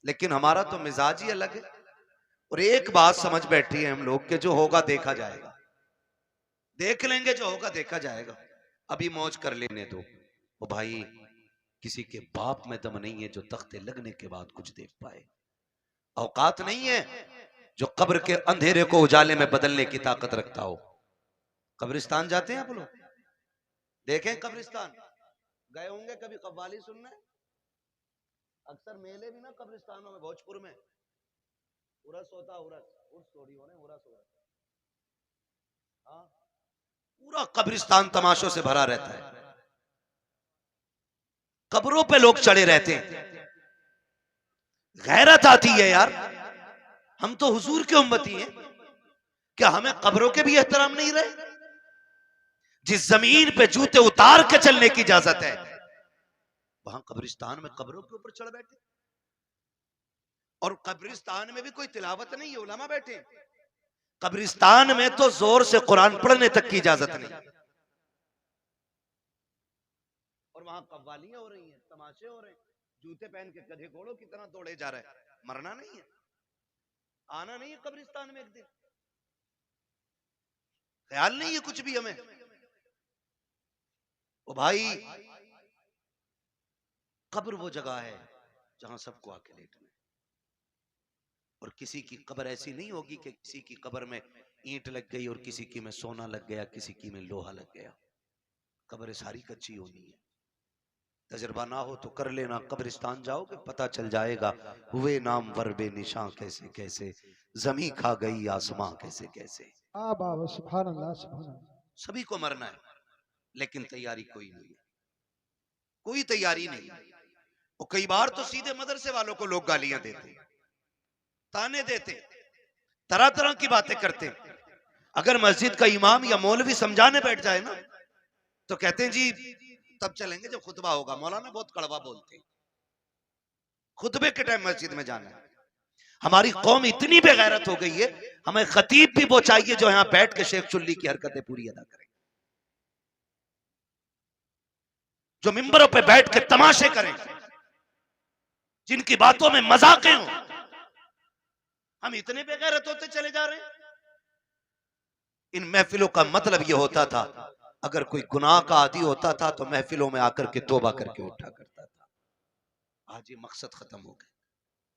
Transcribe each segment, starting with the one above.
लेकिन हमारा तो मिजाज ही अलग है। और एक बात समझ बैठी है हम लोग के जो होगा देखा जाएगा, देख लेंगे, जो होगा देखा जाएगा, अभी मौज कर लेने दो। ओ भाई, किसी के बाप में दम नहीं है जो तख्ते लगने के बाद कुछ देख पाए। औकात नहीं है जो कब्र के अंधेरे को उजाले में बदलने की ताकत रखता हो। कब्रिस्तान जाते हैं आप लोग, देखें कब्रिस्तान, गए होंगे कभी कव्वाली सुनने। अक्सर मेले भी ना कब्रिस्तानों में, भोजपुर में उरस होता, उर्स थोड़ी होने, उरस हो रहा। हाँ, पूरा कब्रिस्तान तमाशों से भरा रहता है, कब्रों पे लोग चढ़े रहते हैं। गैरत आती है यार, हम तो हुजूर के उम्मती हैं, क्या हमें कब्रों के भी एहतराम नहीं रहे? जिस जमीन पे जूते उतार के चलने की इजाजत है, वहां कब्रिस्तान में कब्रों के ऊपर चढ़ बैठे। और कब्रिस्तान में भी कोई तिलावत नहीं है, उलमा बैठे। कब्रिस्तान में तो जोर से कुरान पढ़ने तक की इजाजत नहीं। और वहां कव्वालियां हो रही हैं, तमाशे हो रहे हैं, जूते पहन के गधे घोड़ों की तरह दौड़े जा रहे हैं। मरना नहीं है, आना नहीं है कब्रिस्तान में एक दिन, ख्याल नहीं है कुछ भी हमें। ओ भाई, कब्र वो जगह है जहां सबको आके लेटना है। और किसी की कब्र ऐसी नहीं होगी कि किसी की कब्र में ईंट लग गई और किसी की में सोना लग गया, किसी की में लोहा लग गया। कब्र सारी कच्ची होनी है। तजर्बा ना हो तो कर लेना, कब्रिस्तान जाओगे पता चल जाएगा। हुए नाम वर्बे निशां कैसे कैसे, जमी खा गई आसमां कैसे कैसे। सुभान अल्लाह सुभान अल्लाह। सभी को मरना है, लेकिन तैयारी कोई नहीं है, कोई तैयारी नहीं। और कई बार तो सीधे मदरसे वालों को लोग गालियां देते, ताने देते, तरह तरह की बातें करते। अगर मस्जिद का इमाम या मौलवी समझाने बैठ जाए ना, तो कहते हैं जी तब चलेंगे जब खुतबा होगा। मौलाना बहुत कड़वा बोलते हैं, खुतबे के टाइम मस्जिद में जाना है। हमारी कौम इतनी बेगैरत हो गई है, हमें खतीब भी वो चाहिए जो यहां बैठ के शेख चुल्ली की हरकतें पूरी अदा करे, जो मिंबरों पे बैठ के तमाशे करें, जिनकी बातों में मजाकें हो। हम इतने बेगैरत होते चले जा रहे हैं। इन महफिलों का मतलब यह होता था, अगर कोई गुनाह का आदी होता था तो महफिलों में आकर के तौबा करके उठा करता था। आज ये मकसद खत्म हो गया।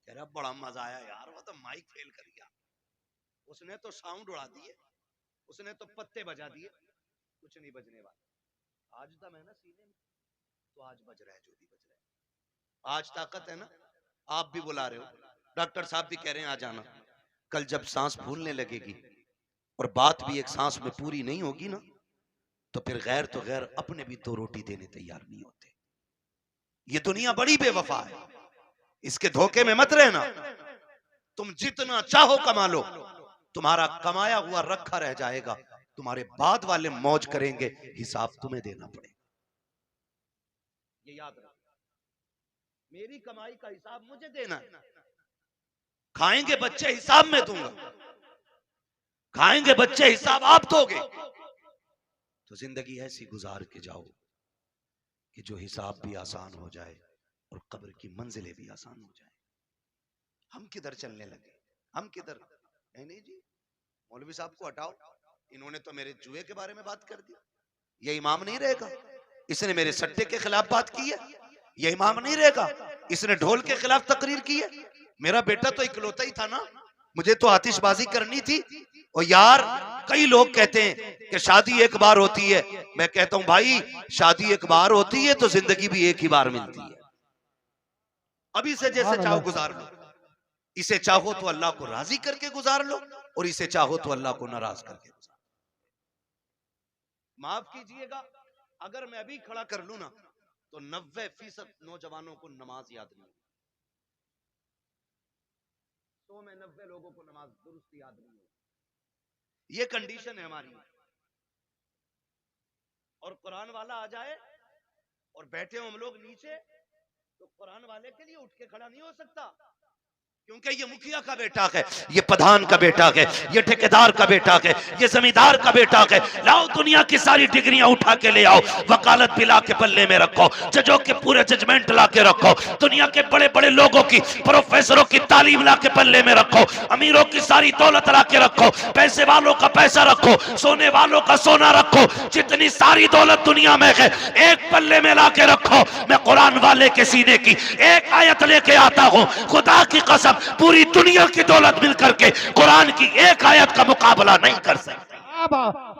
कह रहा बड़ा मजा आया यार, वो तो माइक फेल कर गया, उसने तो साउंड उड़ा दिए, उसने तो पत्ते बजा दिए, कुछ नहीं बजने वाला। आज दम है ना सीने में, तो आज बज रहा है जो भी बज रहा है। आज ताकत है ना, आप भी बुला रहे हो, डॉक्टर साहब भी कह रहे हैं आ जाना। कल जब सांस फूलने लगेगी और बात भी एक सांस में पूरी नहीं होगी ना, तो फिर गैर तो गैर अपने भी दो रोटी देने तैयार नहीं होते। ये दुनिया बड़ी बेवफा है, इसके धोखे में मत रहना। तुम जितना चाहो कमा लो, तुम्हारा कमाया हुआ रखा रह जाएगा, तुम्हारे बाद वाले मौज करेंगे, हिसाब तुम्हें देना पड़ेगा। ये याद रखो, मेरी कमाई का हिसाब मुझे देना है। खाएंगे बच्चे हिसाब में दूंगा, खाएंगे बच्चे हिसाब आप दोगे। तो जिंदगी ऐसी गुजार के जाओ कि जो हिसाब भी आसान हो जाए और कब्र की मंजिलें भी आसान हो जाए। हम किधर चलने लगे, हम किधर। नहीं नहीं जी, मौलवी साहब को हटाओ, इन्होंने तो मेरे जुए के बारे में बात कर दी। ये इमाम नहीं रहेगा, इसने मेरे सट्टे के खिलाफ बात की है। ये इमाम नहीं रहेगा, इसने ढोल के खिलाफ तकरीर की है। मेरा बेटा तो इकलौता ही था ना, मुझे तो आतिशबाजी करनी थी। और यार, कई लोग कहते हैं कि शादी एक बार होती है। मैं कहता हूं भाई, शादी एक बार होती है तो जिंदगी भी एक ही बार मिलती है। अभी से जैसे सुभान चाहो अल्लाह। गुजार लो। इसे चाहो तो अल्लाह को राजी करके गुजार लो, और इसे चाहो तो अल्लाह को नाराज करके गुजार लो। माफ कीजिएगा, अगर मैं अभी खड़ा कर लू ना, तो 90% नौजवानों को नमाज याद नहीं, 100 में 90 लोगों को नमाज दुरुस्त याद नहीं होगी। ये कंडीशन है हमारी। और कुरान वाला आ जाए और बैठे हो हम लोग नीचे, तो कुरान वाले के लिए उठ के खड़ा नहीं हो सकता। क्योंकि ये मुखिया का बेटा है, ये प्रधान का बेटा है, ये ठेकेदार का बेटा है, ये जमींदार का बेटा है। लाओ दुनिया की सारी डिग्रियां उठा के ले आओ, वकालत भी ला के पल्ले में रखो, जजों के पूरे जजमेंट ला के रखो, दुनिया के बड़े बड़े लोगों की, प्रोफेसरों की तालीम ला के पल्ले में रखो, अमीरों की सारी दौलत ला के रखो, पैसे वालों का पैसा रखो, सोने वालों का सोना रखो, जितनी सारी दौलत दुनिया में है एक पल्ले में ला के रखो। मैं कुरान वाले के सीने की एक आयत लेके आता हूं, खुदा की कसम पूरी दुनिया की दौलत मिलकर के कुरान की एक आयत का मुकाबला नहीं कर सकती।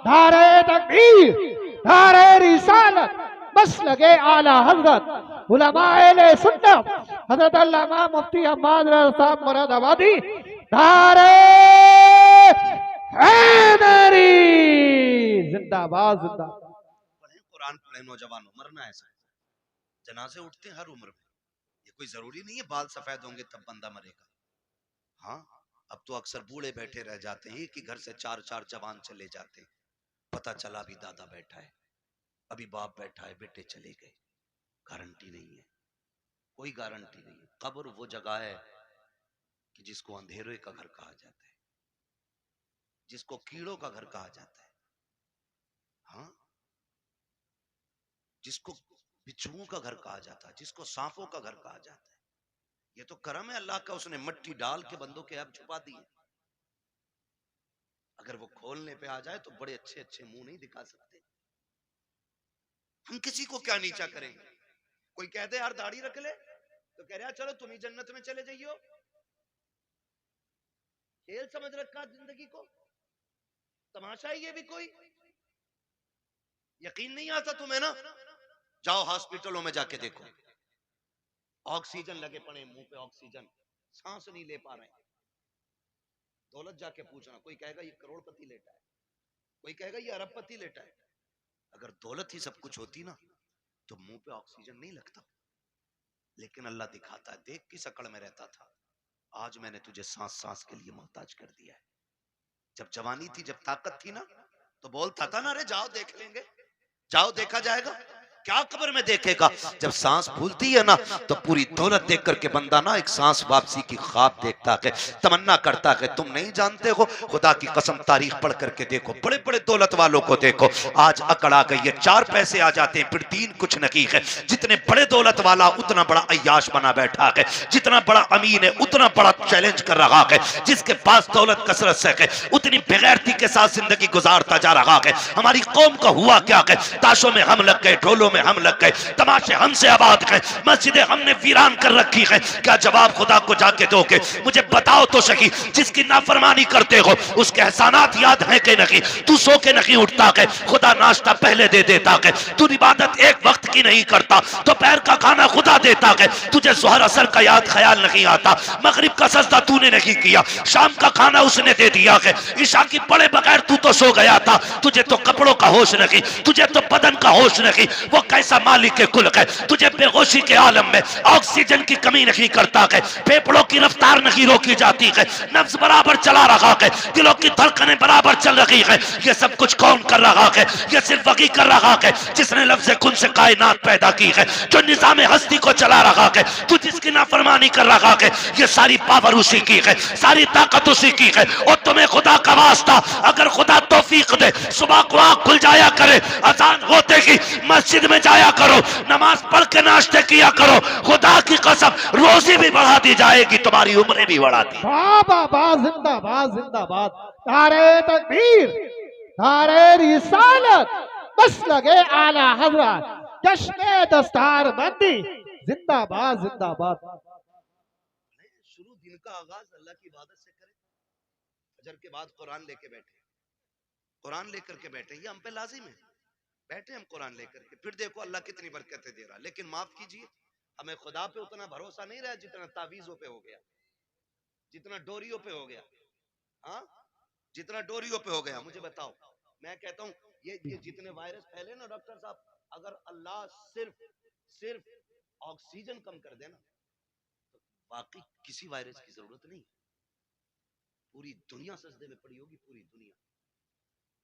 नारे तकबीर, नारे रिसालत, बस लगे आला हजरत उलमाए सुन्नत हजरत अल्लामा मुफ्ती अहमद साहब मुरादाबादी, नारे हैदरी जिंदाबाद जिंदाबाद। कुरान पढ़े नौजवानों, मरना ऐसा है, जनाजे उठते हैं हर उम्र में, ये कोई जरूरी नहीं है बाल सफेद होंगे तब बंदा मरेगा। हाँ, अब तो अक्सर बूढ़े बैठे रह जाते हैं कि घर से चार चार जवान चले जाते हैं, पता चला अभी दादा बैठा है, अभी बाप बैठा है, बेटे चले गए। गारंटी नहीं है, कोई गारंटी नहीं है। कब्र वो जगह है कि जिसको अंधेरे का घर कहा जाता है, जिसको कीड़ों का घर कहा जाता है, हाँ, जिसको बिच्छुओं का घर कहा जाता है, जिसको सांपों का घर कहा जाता है। ये तो करम है अल्लाह का, उसने मट्टी डाल के बंदों के अब छुपा दिए। अगर वो खोलने पे आ जाए तो बड़े अच्छे अच्छे मुंह नहीं दिखा सकते। हम किसी को क्या नीचा करेंगे? कोई कहते यार दाढ़ी रख ले तो कह रहा चलो तुम ही जन्नत में चले जाइयो। खेल समझ रखा जिंदगी को, तमाशा ही ये भी कोई। यकीन नहीं आता तुम्हें ना, जाओ हॉस्पिटलों में जाके देखो, ऑक्सीजन लगे पड़े मुंह पे, ऑक्सीजन, सांस नहीं ले पा रहे हैं। दौलत जाके पूछना, कोई कहेगा ये करोड़पति लेटा है, कोई कहेगा ये अरबपति लेटा है। अगर दौलत ही सब कुछ होती ना तो मुंह पे ऑक्सीजन नहीं लगता। लेकिन अल्लाह दिखाता है, देख किस अकड़ में रहता था, आज मैंने तुझे सांस सांस के लिए मोहताज कर दिया है। जब जवानी थी, जब ताकत थी ना, तो बोलता था ना, अरे जाओ देख लेंगे, जाओ देखा जाएगा। क्या कब्र में देखेगा? जब सांस फूलती है ना तो पूरी दौलत देख करके बंदा ना एक सांस वापसी की ख्वाब देखता है, तमन्ना करता है। तुम नहीं जानते हो, खुदा की कसम तारीख पढ़ करके देखो, बड़े बड़े दौलत वालों को देखो, आज अकड़ आ गई है, 4 पैसे आ जाते हैं फिर 3 कुछ नहीं है। जितने बड़े दौलत वाला उतना बड़ा अय्याश बना बैठा है, जितना बड़ा अमीन है उतना बड़ा चैलेंज कर रहा है, जिसके पास दौलत कसरत से है उतनी बेगैरती के साथ जिंदगी गुजारता जा रहा है। हमारी कौम का हुआ क्या है, ताशों में हम लग गए, ढोलों में हम लग गए, तमाशे हमसे आबाद हैं, मस्जिदें हमने वीरान कर रखी हैं। क्या जवाब खुदा को जाके दोगे? मुझे बताओ तो सही, जिसकी नाफरमानी करते हो उसके एहसानात याद हैं कि नहीं? तू सो के नहीं उठता है, खुदा नाश्ता पहले दे देता है। तू इबादत एक वक्त की नहीं करता, दोपहर का खाना खुदा देता है। तुझे जोहर असर का याद ख्याल नहीं आता, मगरिब का सजदा तूने नहीं किया, शाम का खाना उसने दे दिया है, ईशा की पढ़े बगैर तू तो सो गया था। तुझे तो कपड़ों का होश नहीं, तुझे तो बदन का होश नहीं। वो कैसा मालिक के कुल है, तुझे बेहोशी के आलम में ऑक्सीजन की कमी नहीं करता है, फेफड़ों की रफ्तार नहीं रोकी जाती है, नफ्स बराबर चला रहा है, दिलों की धड़कनें बराबर चल रही है। ये सब कुछ कौन कर रहा है? ये सिर्फ वही कर रहा है जिसने लफ्ज़ कुन से कायनात पैदा की है, जो निजाम हस्ती को चला रहा है। तू जिसकी नाफरमानी कर रहा है, ये सारी पावर उसी की है, सारी ताकत उसी की है। और तुम्हें खुदा का वास्ता, अगर खुदा तौफीक दे, सुबह को आँख खुल जाया करे, अजान होते ही मस्जिद में जाया करो, नमाज पढ़ के नाश्ते किया करो, खुदा की कसम रोजी भी बढ़ा दी जाएगी, तुम्हारी उम्रें भी बढ़ा दी। जिंदाबाद जिंदाबाद, नारे तकबीर, नारे रिसालत, बस लगे आला हजरत, जश्न दस्तार बंदी, जिंदाबाद जिंदाबाद। शुरू दिन का आगाज अल्लाह की इबादत से करें, फजर के बाद कुरान लेके बैठे, कुरान लेकर के बैठे, ये हम पे लाजिम है। बैठे हम कुरान लेकर के, फिर देखो अल्लाह कितनी बरकतें दे रहा। लेकिन माफ कीजिए, हमें खुदा पे उतना भरोसा नहीं रहा जितना तावीजों पे हो गया, जितना डोरियों पे हो गया। हाँ, जितना डोरियों पे हो गया। मुझे बताओ, मैं कहता हूँ ये जितने वायरस फैले ना डॉक्टर साहब, अगर अल्लाह सिर्फ सिर्फ ऑक्सीजन कम कर देना तो बाकी किसी वायरस की जरूरत नहीं। पूरी दुनिया सजदे में पड़ी होगी, पूरी दुनिया।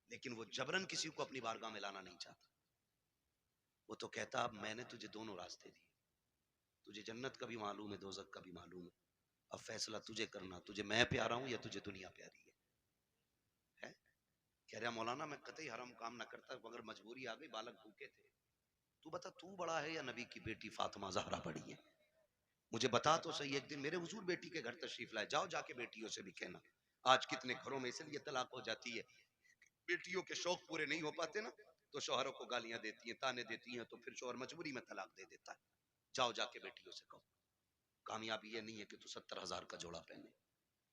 लेकिन वो जबरन किसी को अपनी बारगाह में लाना नहीं चाहता। वो तो कहता अब मैंने तुझे दोनों रास्ते दिए, तुझे जन्नत का भी मालूम है, दोजख का भी मालूम है, अब फैसला तुझे करना, तुझे मैं प्यारा हूं या तुझे दुनिया प्यारी है? कह रहा मौलाना मैं कतई हराम काम ना करता मगर मजबूरी आ गई, बालक भूखे थे। तू बता तू बड़ा है या नबी की बेटी फातिमा ज़हरा बड़ी है? मुझे बता तो सही। एक दिन मेरे हुजूर बेटी के घर तशरीफ लाए, जाओ जाके बेटियों से भी कहना। आज कितने घरों में इसलिए तलाक हो जाती है, बेटियों के शौक पूरे नहीं हो पाते ना, तो शौहरों को गालियां देती हैं, ताने देती हैं, तो फिर शौहर मजबूरी में तलाक दे देता है। जाओ जाके बेटियों से कहो। कामयाबी ये नहीं है कि तू 70,000 का जोड़ा पहने,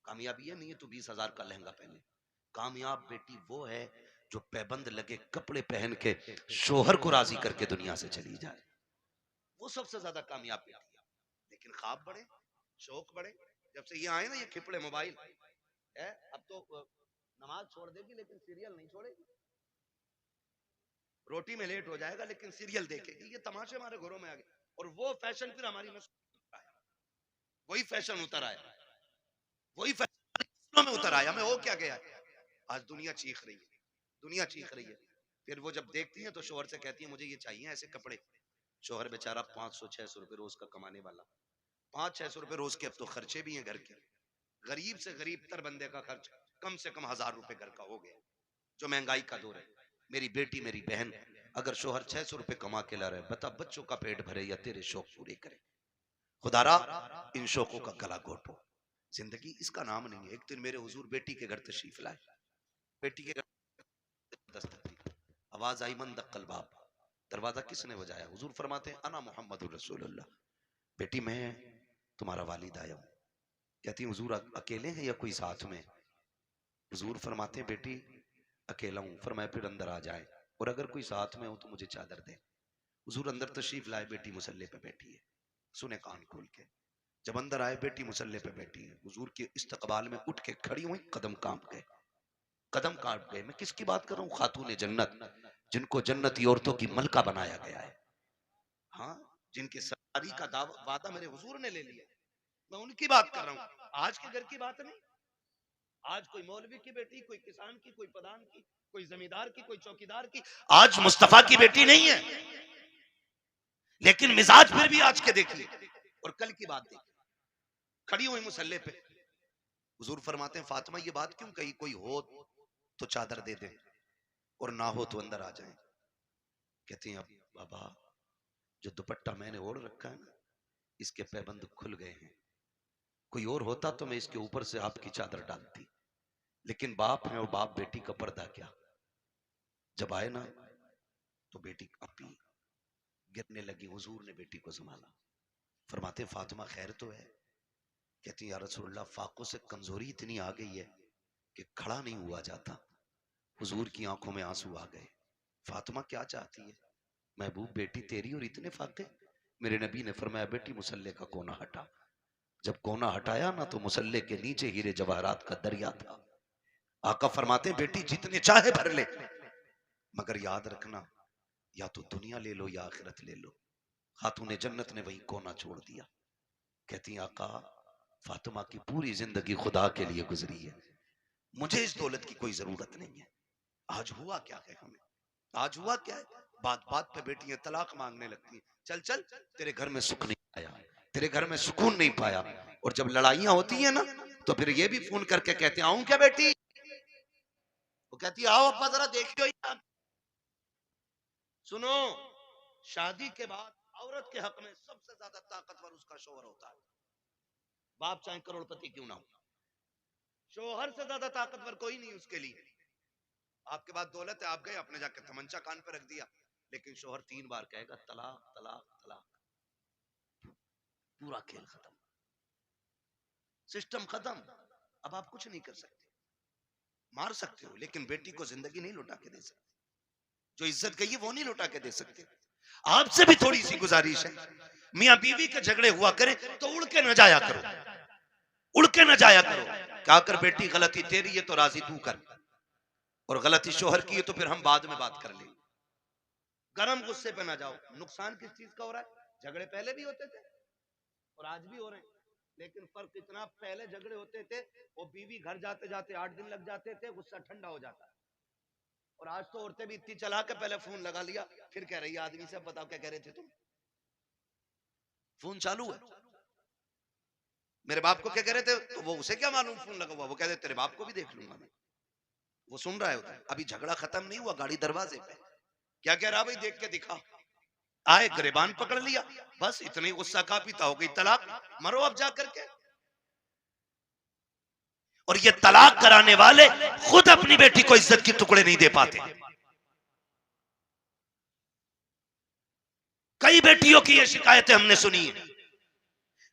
कामयाबी ये नहीं है तू 20,000 का लहंगा पहने। कामयाब बेटी वो है जो पैबंद लगे कपड़े पहन के शोहर को राजी करके दुनिया से चली जाए, वो सबसे ज्यादा कामयाब बेटी है। लेकिन ख्वाब बड़े, शौक बड़े। जब से ये आए ना ये खिपड़े मोबाइल है, अब तो नमाज छोड़ देगी लेकिन सीरियल नहीं छोड़ेगी, रोटी में लेट हो जाएगा लेकिन सीरियल देखेगी। ये तमाशे हमारे घरों में आ गए, और वो फैशन फिर हमारी नस्ल, वही फैशन उतर आया, वही फैशन में उतर आया। हमें हो क्या गया, आज दुनिया चीख रही है, दुनिया चीख रही है। फिर वो जब देखती है तो शोहर से कहती है मुझे ये चाहिए ऐसे कपड़े। शोहर बेचारा 500-600 रुपए रोज का कमाने वाला, 500-600 रुपए रोज के अब तो खर्चे भी हैं घर के। गरीब से गरीब तर बंदे का खर्च कम से कम 1000 रुपए घर का हो गया, जो महंगाई का दौर है। मेरी बेटी मेरी बहन, अगर शोहर 600 रुपए कमा के ला रहे, बता बच्चों का पेट भरे या तेरे शौक पूरे करे? खुदारा इन शौकों का गला घोटो, जिंदगी इसका नाम नहीं है। एक दिन मेरे हुजूर बेटी के घर तशरीफ लाए, बेटी के घर दस्तक दी, आवाज आई मन दक्कल बाब, दरवाजा किसने बजाया? हुजूर फरमाते हैं अना मोहम्मद रसूलुल्लाह, बेटी मैं तुम्हारा वालिद आया हूँ। कहती हुजूर अकेले हैं या कोई साथ में? हुजूर फरमाते हैं बेटी अकेला हूँ। फरमाया फिर अंदर आ जाए, और अगर कोई साथ में हो तो मुझे चादर दे। हुजूर अंदर तशरीफ लाए, बेटी मुसल्ले पे बैठी है, सुने कान खोल के। जब अंदर आए बेटी मुसल्ले पे बैठी है, हुजूर के इस्तकबाल में उठ के खड़ी हुई, कदम कांप गए, कदम कांप गए। मैं किसकी बात कर रहा हूँ? खातून जन्नत, जिनको जन्नती औरतों की मलका बनाया गया है, हाँ, जिनके सवारी का वादा मेरे हुजूर ने ले लिया, मैं उनकी बात कर रहा हूँ। आज के घर की बात नहीं। आज कोई मौलवी की बेटी, कोई किसान की, कोई प्रधान की, कोई जमींदार की, कोई चौकीदार की, आज मुस्तफा की बेटी नहीं है। लेकिन मिजाज फिर भी आज के देखिए, और कल की बात देखिए, खड़ी हुई मुसल्ले पे। हुजूर फरमाते हैं फातिमा ये बात क्यों कही? कोई हो तो चादर दे दे, और ना हो तो अंदर आ जाए। कहती हैं अब बाबा जो दुपट्टा मैंने ओढ़ रखा है ना, इसके पैबंद खुल गए हैं। कोई और होता तो मैं इसके ऊपर से आपकी चादर डालती, लेकिन बाप है और बाप बेटी का पर्दा क्या। जब आए ना तो बेटी अपी गिरने लगी, हुजूर ने बेटी को संभाला। फरमाते फातिमा खैर तो है? कहती या रसूलल्लाह फाकों से कमजोरी इतनी आ गई है कि खड़ा नहीं हुआ जाता। हुजूर की आंखों में आंसू आ गए। फातिमा क्या चाहती है? महबूब बेटी तेरी और इतने फाके? मेरे नबी ने फरमाया बेटी मुसल्ले का कोना हटा। जब कोना हटाया ना तो मुसल्ले के नीचे हीरे जवाहरात का दरिया था। आका फरमाते बेटी जितने चाहे भर ले, मगर याद रखना या तो दुनिया ले लो या आखिरत ले लो। खातून जन्नत ने वही कोना छोड़ दिया। कहती आका फातिमा की पूरी जिंदगी खुदा के लिए गुजरी है, मुझे इस दौलत की कोई जरूरत नहीं है। आज हुआ क्या है हमें, आज हुआ क्या है? बात बात पे बेटियां तलाक मांगने लगती हैं। चल चल तेरे घर में सुख नहीं पाया, तेरे घर में सुकून नहीं पाया। और जब लड़ाइयां होती है ना तो फिर ये भी फोन करके कहते आऊं क्या बेटी? वो कहती आओ अब्बा जरा देखियो। सुनो, शादी के बाद औरत के हक में सबसे ज्यादा ताकतवर उसका शोहर होता है, बाप चाहे करोड़पति क्यों ना हो। शोहर से ज्यादा ताकतवर कोई नहीं उसके लिए। आपके पास दौलत है, आप गए आपने जाके तमंचा कान पे रख दिया, लेकिन शोहर 3 बार कहेगा तलाक तलाक तलाक, पूरा खेल खत्म, सिस्टम खत्म। अब आप कुछ नहीं कर सकते, मार सकते हो लेकिन बेटी को जिंदगी नहीं लौटा के दे सकते। जो इज्जत गई है वो नहीं लौटा के दे सकते। आपसे भी थोड़ी सी गुजारिश है, मियां बीवी के झगड़े हुआ करे तो उड़ के न जाया करो, उड़ के न जाया करो। क्या कर बेटी गलती तेरी है तो राजी तू कर, और गलती शोहर की है तो फिर हम बाद में बात कर लेंगे। गरम गुस्से पे ना जाओ। नुकसान किस चीज का हो रहा है? झगड़े पहले भी होते थे और आज भी हो रहे हैं, लेकिन फर्क इतना, पहले झगड़े होते थे और बीवी घर जाते जाते 8 दिन लग जाते थे, गुस्सा ठंडा हो जाता है। और आज तो औरतें भी इतनी चला के पहले फोन लगा लिया, फिर कह रही है आदमी से बताओ क्या कह रहे थे तुम, फोन चालू है। मेरे बाप को क्या कह रहे थे, तो वो उसे क्या मालूम फोन लगा हुआ, वो कहते तेरे बाप को भी देख लूंगा मैं। वो सुन रहा है उधर, अभी झगड़ा खत्म नहीं हुआ, गाड़ी दरवाजे पे। क्या कह रहा भाई, देख के दिखा। आए, गिरबान पकड़ लिया, बस इतनी गुस्सा का पीता हो गई तलाक, मरो अब जा करके। और ये तलाक कराने वाले खुद अपनी बेटी को इज्जत के टुकड़े नहीं दे पाते। कई बेटियों की ये शिकायतें हमने सुनी है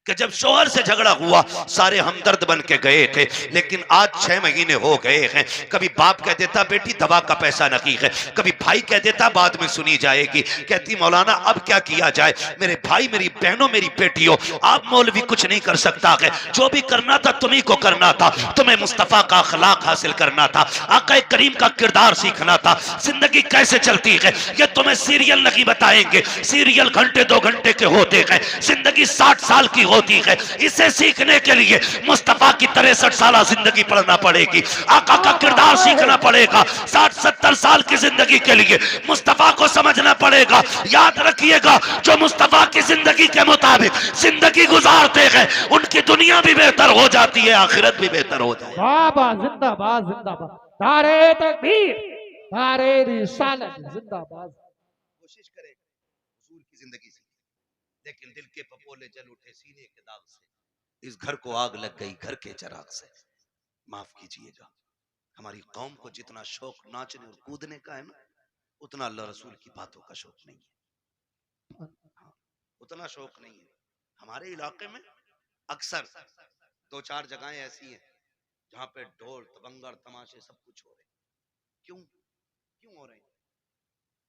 कि जब शोहर से झगड़ा हुआ सारे हमदर्द बन के गए थे, लेकिन आज 6 महीने हो गए हैं, कभी बाप कह देता बेटी दवा का पैसा नहीं है, कभी भाई कह देता बाद में सुनी जाएगी, कहती मौलाना अब क्या किया जाए, मेरे भाई मेरी बहनों मेरी बेटियों, आप मौलवी कुछ नहीं कर सकता है, जो भी करना था तुम्ही को करना था, तुम्हें मुस्तफा का अखलाक हासिल करना था, आका करीम का किरदार सीखना था। जिंदगी कैसे चलती है ये तुम्हें सीरियल नहीं बताएंगे, सीरियल घंटे 2 घंटे के होते हैं, जिंदगी 60 साल की होती है। इसे सीखने के लिए मुस्तफा की 63 साल जिंदगी पढ़ना पड़ेगी, आका का किरदार सीखना पड़ेगा। 60-70 साल की जिंदगी के लिए मुस्तफा को समझना पड़ेगा। याद रखिएगा, जो मुस्तफा की जिंदगी के मुताबिक जिंदगी गुजारते हैं उनकी दुनिया भी बेहतर हो जाती है, आखिरत भी बेहतर हो जाती है। बाबा जिंदाबाद जिंदाबाद, नारे तकबीर, नारे रिसालत जिंदाबाद। कोशिश करें हुजूर की जिंदगी से, लेकिन दिल के पपोले जल उठे सीने के दाग से, इस घर को आग लग गई घर के चिराग से। माफ कीजिएगा, हमारी कौम को जितना शौक नाचने और कूदने का है ना, उतना अल्लाह रसूल की बातों का शौक नहीं है। हाँ, उतना शौक नहीं है। हमारे इलाके में अक्सर 2-4 जगहें ऐसी हैं जहां पे ढोल तबंगर तमाशे सब कुछ हो रहे हैं। क्यों क्यों हो रहे हैं?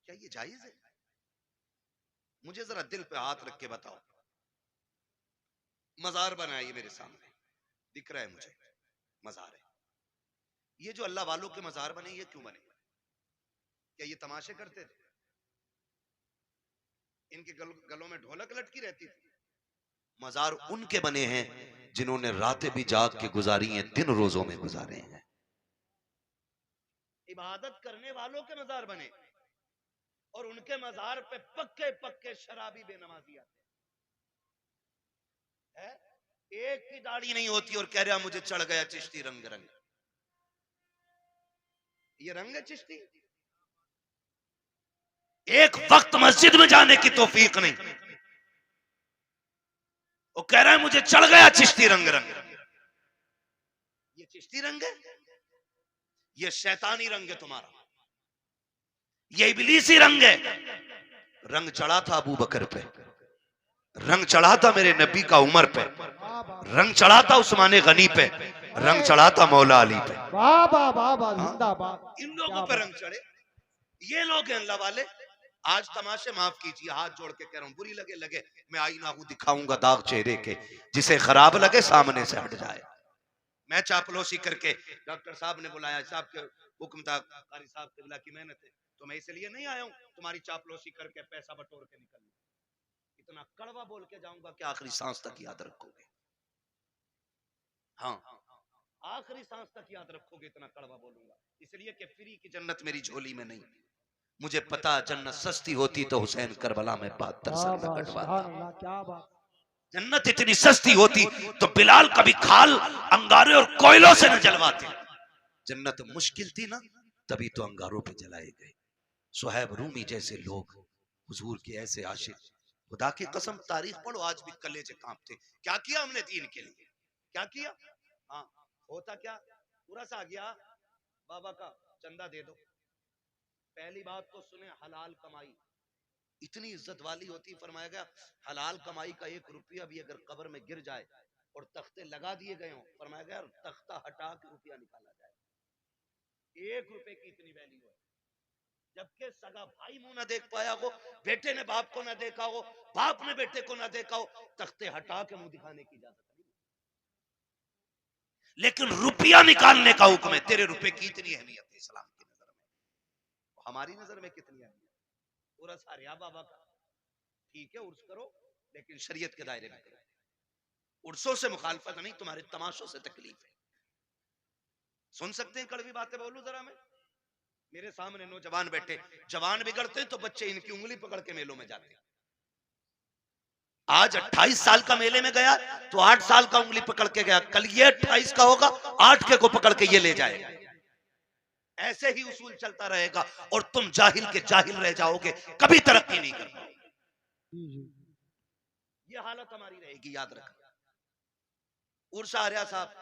क्या ये जायज है? मुझे जरा दिल पे हाथ रख के बताओ। मजार बना है ये मेरे सामने, दिख रहा है मुझे, मजार है। ये जो अल्लाह वालों के मजार बने, ये क्यों बने? क्या ये तमाशे करते थे? इनके गलों में ढोलक लटकी रहती थी? मजार उनके बने हैं जिन्होंने रातें भी जाग के गुजारी हैं, दिन रोजों में गुजारे हैं। इबादत करने वालों के मजार बने, और उनके मजार पे पक्के पक्के शराबी बेनमाजी आते हैं। एक की दाढ़ी नहीं होती और कह रहा मुझे चढ़ गया चिश्ती रंग रंग। ये रंग है चिश्ती? एक वक्त मस्जिद में जाने की तौफीक नहीं, वो कह रहा है मुझे चढ़ गया चिश्ती रंग रंग। ये चिश्ती रंग है? ये शैतानी रंग है तुम्हारा, ये इबलीसी रंग है। रंग चढ़ा था अबू बकर पे, रंग चढ़ा था मेरे नबी का उमर पे, रंग चढ़ा था उस्माने गनी पे, रंग चढ़ा था मौला अली पे। बाबा बाबा जिंदाबाद। इन लोगों पे रंग चढ़े, ये लोग हैं अल्लाह वाले। आज तमाशे, माफ कीजिए, हाथ जोड़ के कह रहा हूं, बुरी लगे लगे, मैं आईना हूं दिखाऊंगा दाग चेहरे के, जिसे खराब लगे सामने से हट जाए। मैं चापलूसी करके, डॉक्टर साहब ने बुलाया, साहब के हुक्म था, कारी साहब किबला की मेहनत है, तो मैं इसलिए नहीं आया हूं तुम्हारी चापलूसी करके पैसा बटोर के निकल। इतना कड़वा बोल के जाऊंगा कि आखिरी सांस तक याद रखोगे। हाँ, आखिरी सांस तक याद रखोगे, इतना कड़वा बोलूंगा, इसलिए कि फ्री की जन्नत मेरी झोली में नहीं। मुझे पता जन्नत सस्ती होती तो हुसैन करबला में 72 सर न कटवाता। क्या बात। जन्नत इतनी सस्ती होती तो बिलाल कभी खाल अंगारे और कोयलों से न जलवाते। जन्नत मुश्किल थी ना, तभी तो अंगारों पे जलाए गए। सुहैब रूमी जैसे लोग, हुजूर के ऐसे आशिक, खुदा की कसम तारीख पढ़ो, आज भी कलेजे कांपते। क्या किया हमने दीन के लिए? क्या किया? हाँ, होता क्या, पूरा सा आ गया बाबा का चंदा दे दो। पहली बात तो सुने, हलाल कमाई इतनी इज्जत वाली होती। फरमाया गया हलाल कमाई का 1 रुपया भी अगर कब्र में गिर जाए और तख्ते लगा दिए गए हों, फरमाया गया तख्ता हटा के रुपया निकाला जाए। 1 रुपए की इतनी वैल्यू है। जबकि सगा भाई मुंह ना देख पाया हो, बेटे ने बाप को ना देखा हो, बाप ने बेटे को ना देखा हो, तख्ते हटा के मुंह दिखाने की इजाजत नहीं। लेकिन रुपया निकालने का हुक्म है। तेरे रुपए की इतनी अहमियत है इस्लाम की नजर में, हमारी नजर में कितनी अहमियत? पूरा सारिया बाबा का ठीक है, उर्स करो, लेकिन शरीयत के दायरे में करो। उर्सों से मुखालफत नहीं, तुम्हारे तमाशों से तकलीफ है। सुन सकते हैं कड़वी बातें? बोलूं जरा मैं? मेरे सामने नौजवान बैठे, जवान बिगड़ते हैं तो बच्चे इनकी उंगली पकड़ के मेलों में जाते हैं। आज 28 साल का मेले में गया तो 8 साल का उंगली पकड़ के गया, कल ये 28 का होगा 8 के को पकड़ के ये ले जाएगा। ऐसे ही उसूल चलता रहेगा और तुम जाहिल के जाहिल रह जाओगे, कभी तरक्की नहीं कर पाओगे। जी जी ये हालत हमारी रहेगी, याद रखना। उर्सा आर्या साहब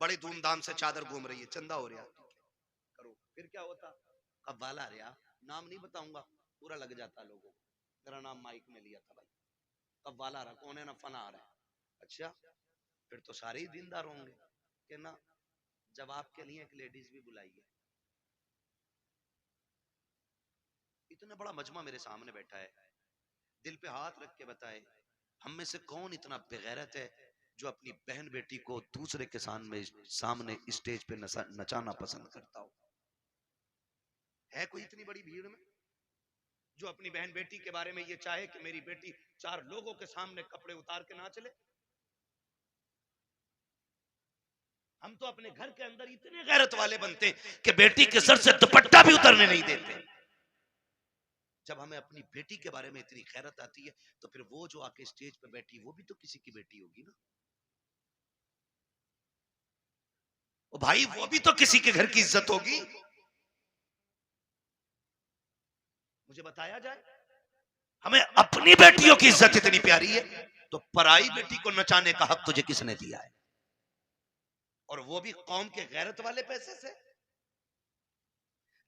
बड़े धूमधाम से चादर घूम रही है, चंदा हो रहा करो, फिर क्या होता, अब वाला आर्या, नाम नहीं बताऊंगा, पूरा लग जाता लोगों को, मेरा नाम माइक में लिया था भाई, अब वाला रहा कौन है ना, फना आ रहा है। अच्छा, फिर तो सारे ही दीनदार होंगे कि ना, जब आपके लिए एक लेडीज भी बुलाई है। इतना बड़ा मजमा मेरे सामने बैठा है, दिल पे हाथ रख के बताए, हम में से कौन इतना बेगैरत है जो अपनी बहन बेटी को दूसरे के सामने स्टेज पे नचाना पसंद करता हो? है कोई इतनी बड़ी भीड़ में जो अपनी बहन बेटी के बारे में ये चाहे कि मेरी बेटी 4 लोगों के सामने कपड़े उतार के ना चले? हम तो अपने घर के अंदर इतने गैरत वाले बनते कि बेटी के सर से दुपट्टा भी उतरने नहीं देते। जब हमें अपनी बेटी के बारे में इतनी गैरत आती है तो फिर वो जो आके स्टेज पे बैठी वो भी तो किसी की बेटी होगी ना। ओ भाई, वो भी तो किसी के घर की इज्जत होगी। मुझे बताया जाए, हमें अपनी बेटियों की इज्जत इतनी प्यारी है तो पराई बेटी को नचाने का हक तुझे किसने दिया है? और वो भी कौम के गैरत वाले पैसे से,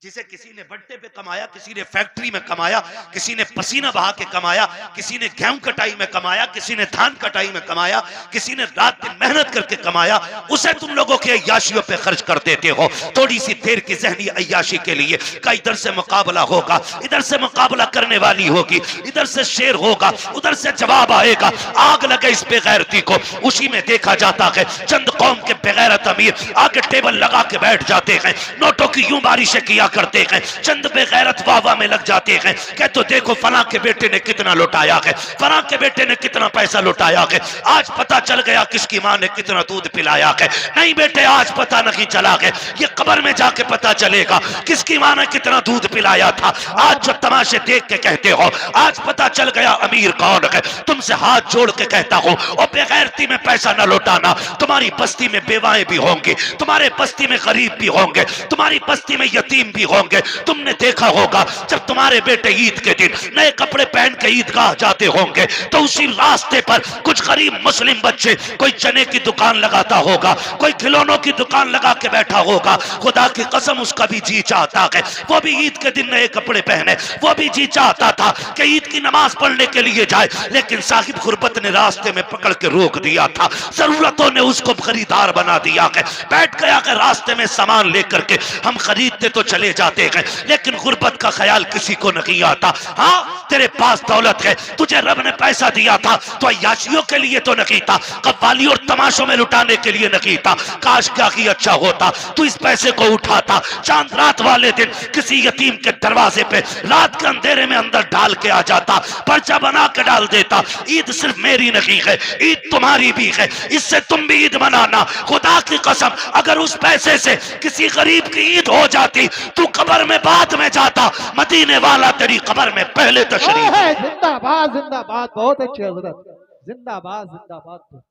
जिसे किसी ने बट्टे पे कमाया, किसी ने फैक्ट्री में कमाया, किसी ने पसीना बहा के कमाया, किसी ने गेहूं कटाई में कमाया, किसी ने धान कटाई में कमाया, किसी ने रात दिन मेहनत करके कमाया, उसे तुम लोगों के अय्याशियों पे खर्च कर देते हो थोड़ी सी देर की जहनी अय्याशी के लिए। का इधर से मुकाबला होगा, इधर से मुकाबला करने वाली होगी, इधर से शेर होगा, उधर से जवाब आएगा, आग लगे इस बेगैरती को। उसी में देखा जाता है चंद कौम के बेगैरत अमीर आके टेबल लगा के बैठ जाते हैं, नोटों की यूं बारिशें किया करते हैं, चंद बेगैरत वाह में लग जाते हैं, कहते तो देखो फला के बेटे ने कितना लुटाया है, फला के बेटे ने कितना पैसा लुटाया है, आज पता चल गया किसकी मां ने कितना दूध पिलाया है। नहीं बेटे, आज पता नहीं चला है, ये कब्र में जाके पता चलेगा किसकी मां ने कितना दूध पिलाया था। आज जो तमाशे देख के कहते हो आज पता चल गया अमीर कौन है। तुमसे हाथ जोड़ के कहता हूं, और बेगैरती में पैसा न लुटाना। तुम्हारी बस्ती में बेवाएं भी होंगी, तुम्हारे बस्ती में गरीब भी होंगे, तुम्हारी बस्ती में यतीम भी होंगे। तुमने देखा होगा जब तुम्हारे बेटे ईद के दिन नए कपड़े पहन के ईदगाह जाते होंगे तो उसी रास्ते पर कुछ गरीब मुस्लिम बच्चे कोई चने की दुकान लगाता होगा, कोई खिलौनों की दुकान लगा के बैठा होगा। खुदा की कसम उसका भी जी चाहता है वो भी ईद के दिन नए कपड़े पहने, वो भी जी चाहता था कि ईद की नमाज पढ़ने के लिए जाए, लेकिन साहिब गुरबत ने रास्ते में पकड़ के रोक दिया था, जरूरतों ने उसको खरीदार बना दिया है। बैठ गया कि रास्ते में सामान लेकर के हम खरीदते तो चले जाते हैं, लेकिन गुर्बत का ख्याल किसी को नहीं आता। हाँ, तेरे पास दौलत है, तुझे रब ने पैसा दिया था तो अय्याशियों के लिए तो नहीं था, कव्वाली और तमाशों में लुटाने के लिए नहीं था। काश क्या ही अच्छा होता तू इस पैसे को उठाता, चांद रात वाले दिन किसी यतीम के दरवाजे पे रात के अंधेरे में अंदर डाल के आ जाता, पर्चा बना के डाल देता। ईद सिर्फ मेरी नहीं है, ईद तुम्हारी भी है, इससे तुम भी ईद मनाना। खुदा की कसम, अगर उस पैसे से किसी गरीब की ईद हो जाती तू कब्र में बाद में जाता, मदीने वाला तेरी कब्र में पहले तशरीफ। है जिंदाबाद जिंदाबाद, बहुत अच्छी हजरत, जिंदाबाद जिंदाबाद।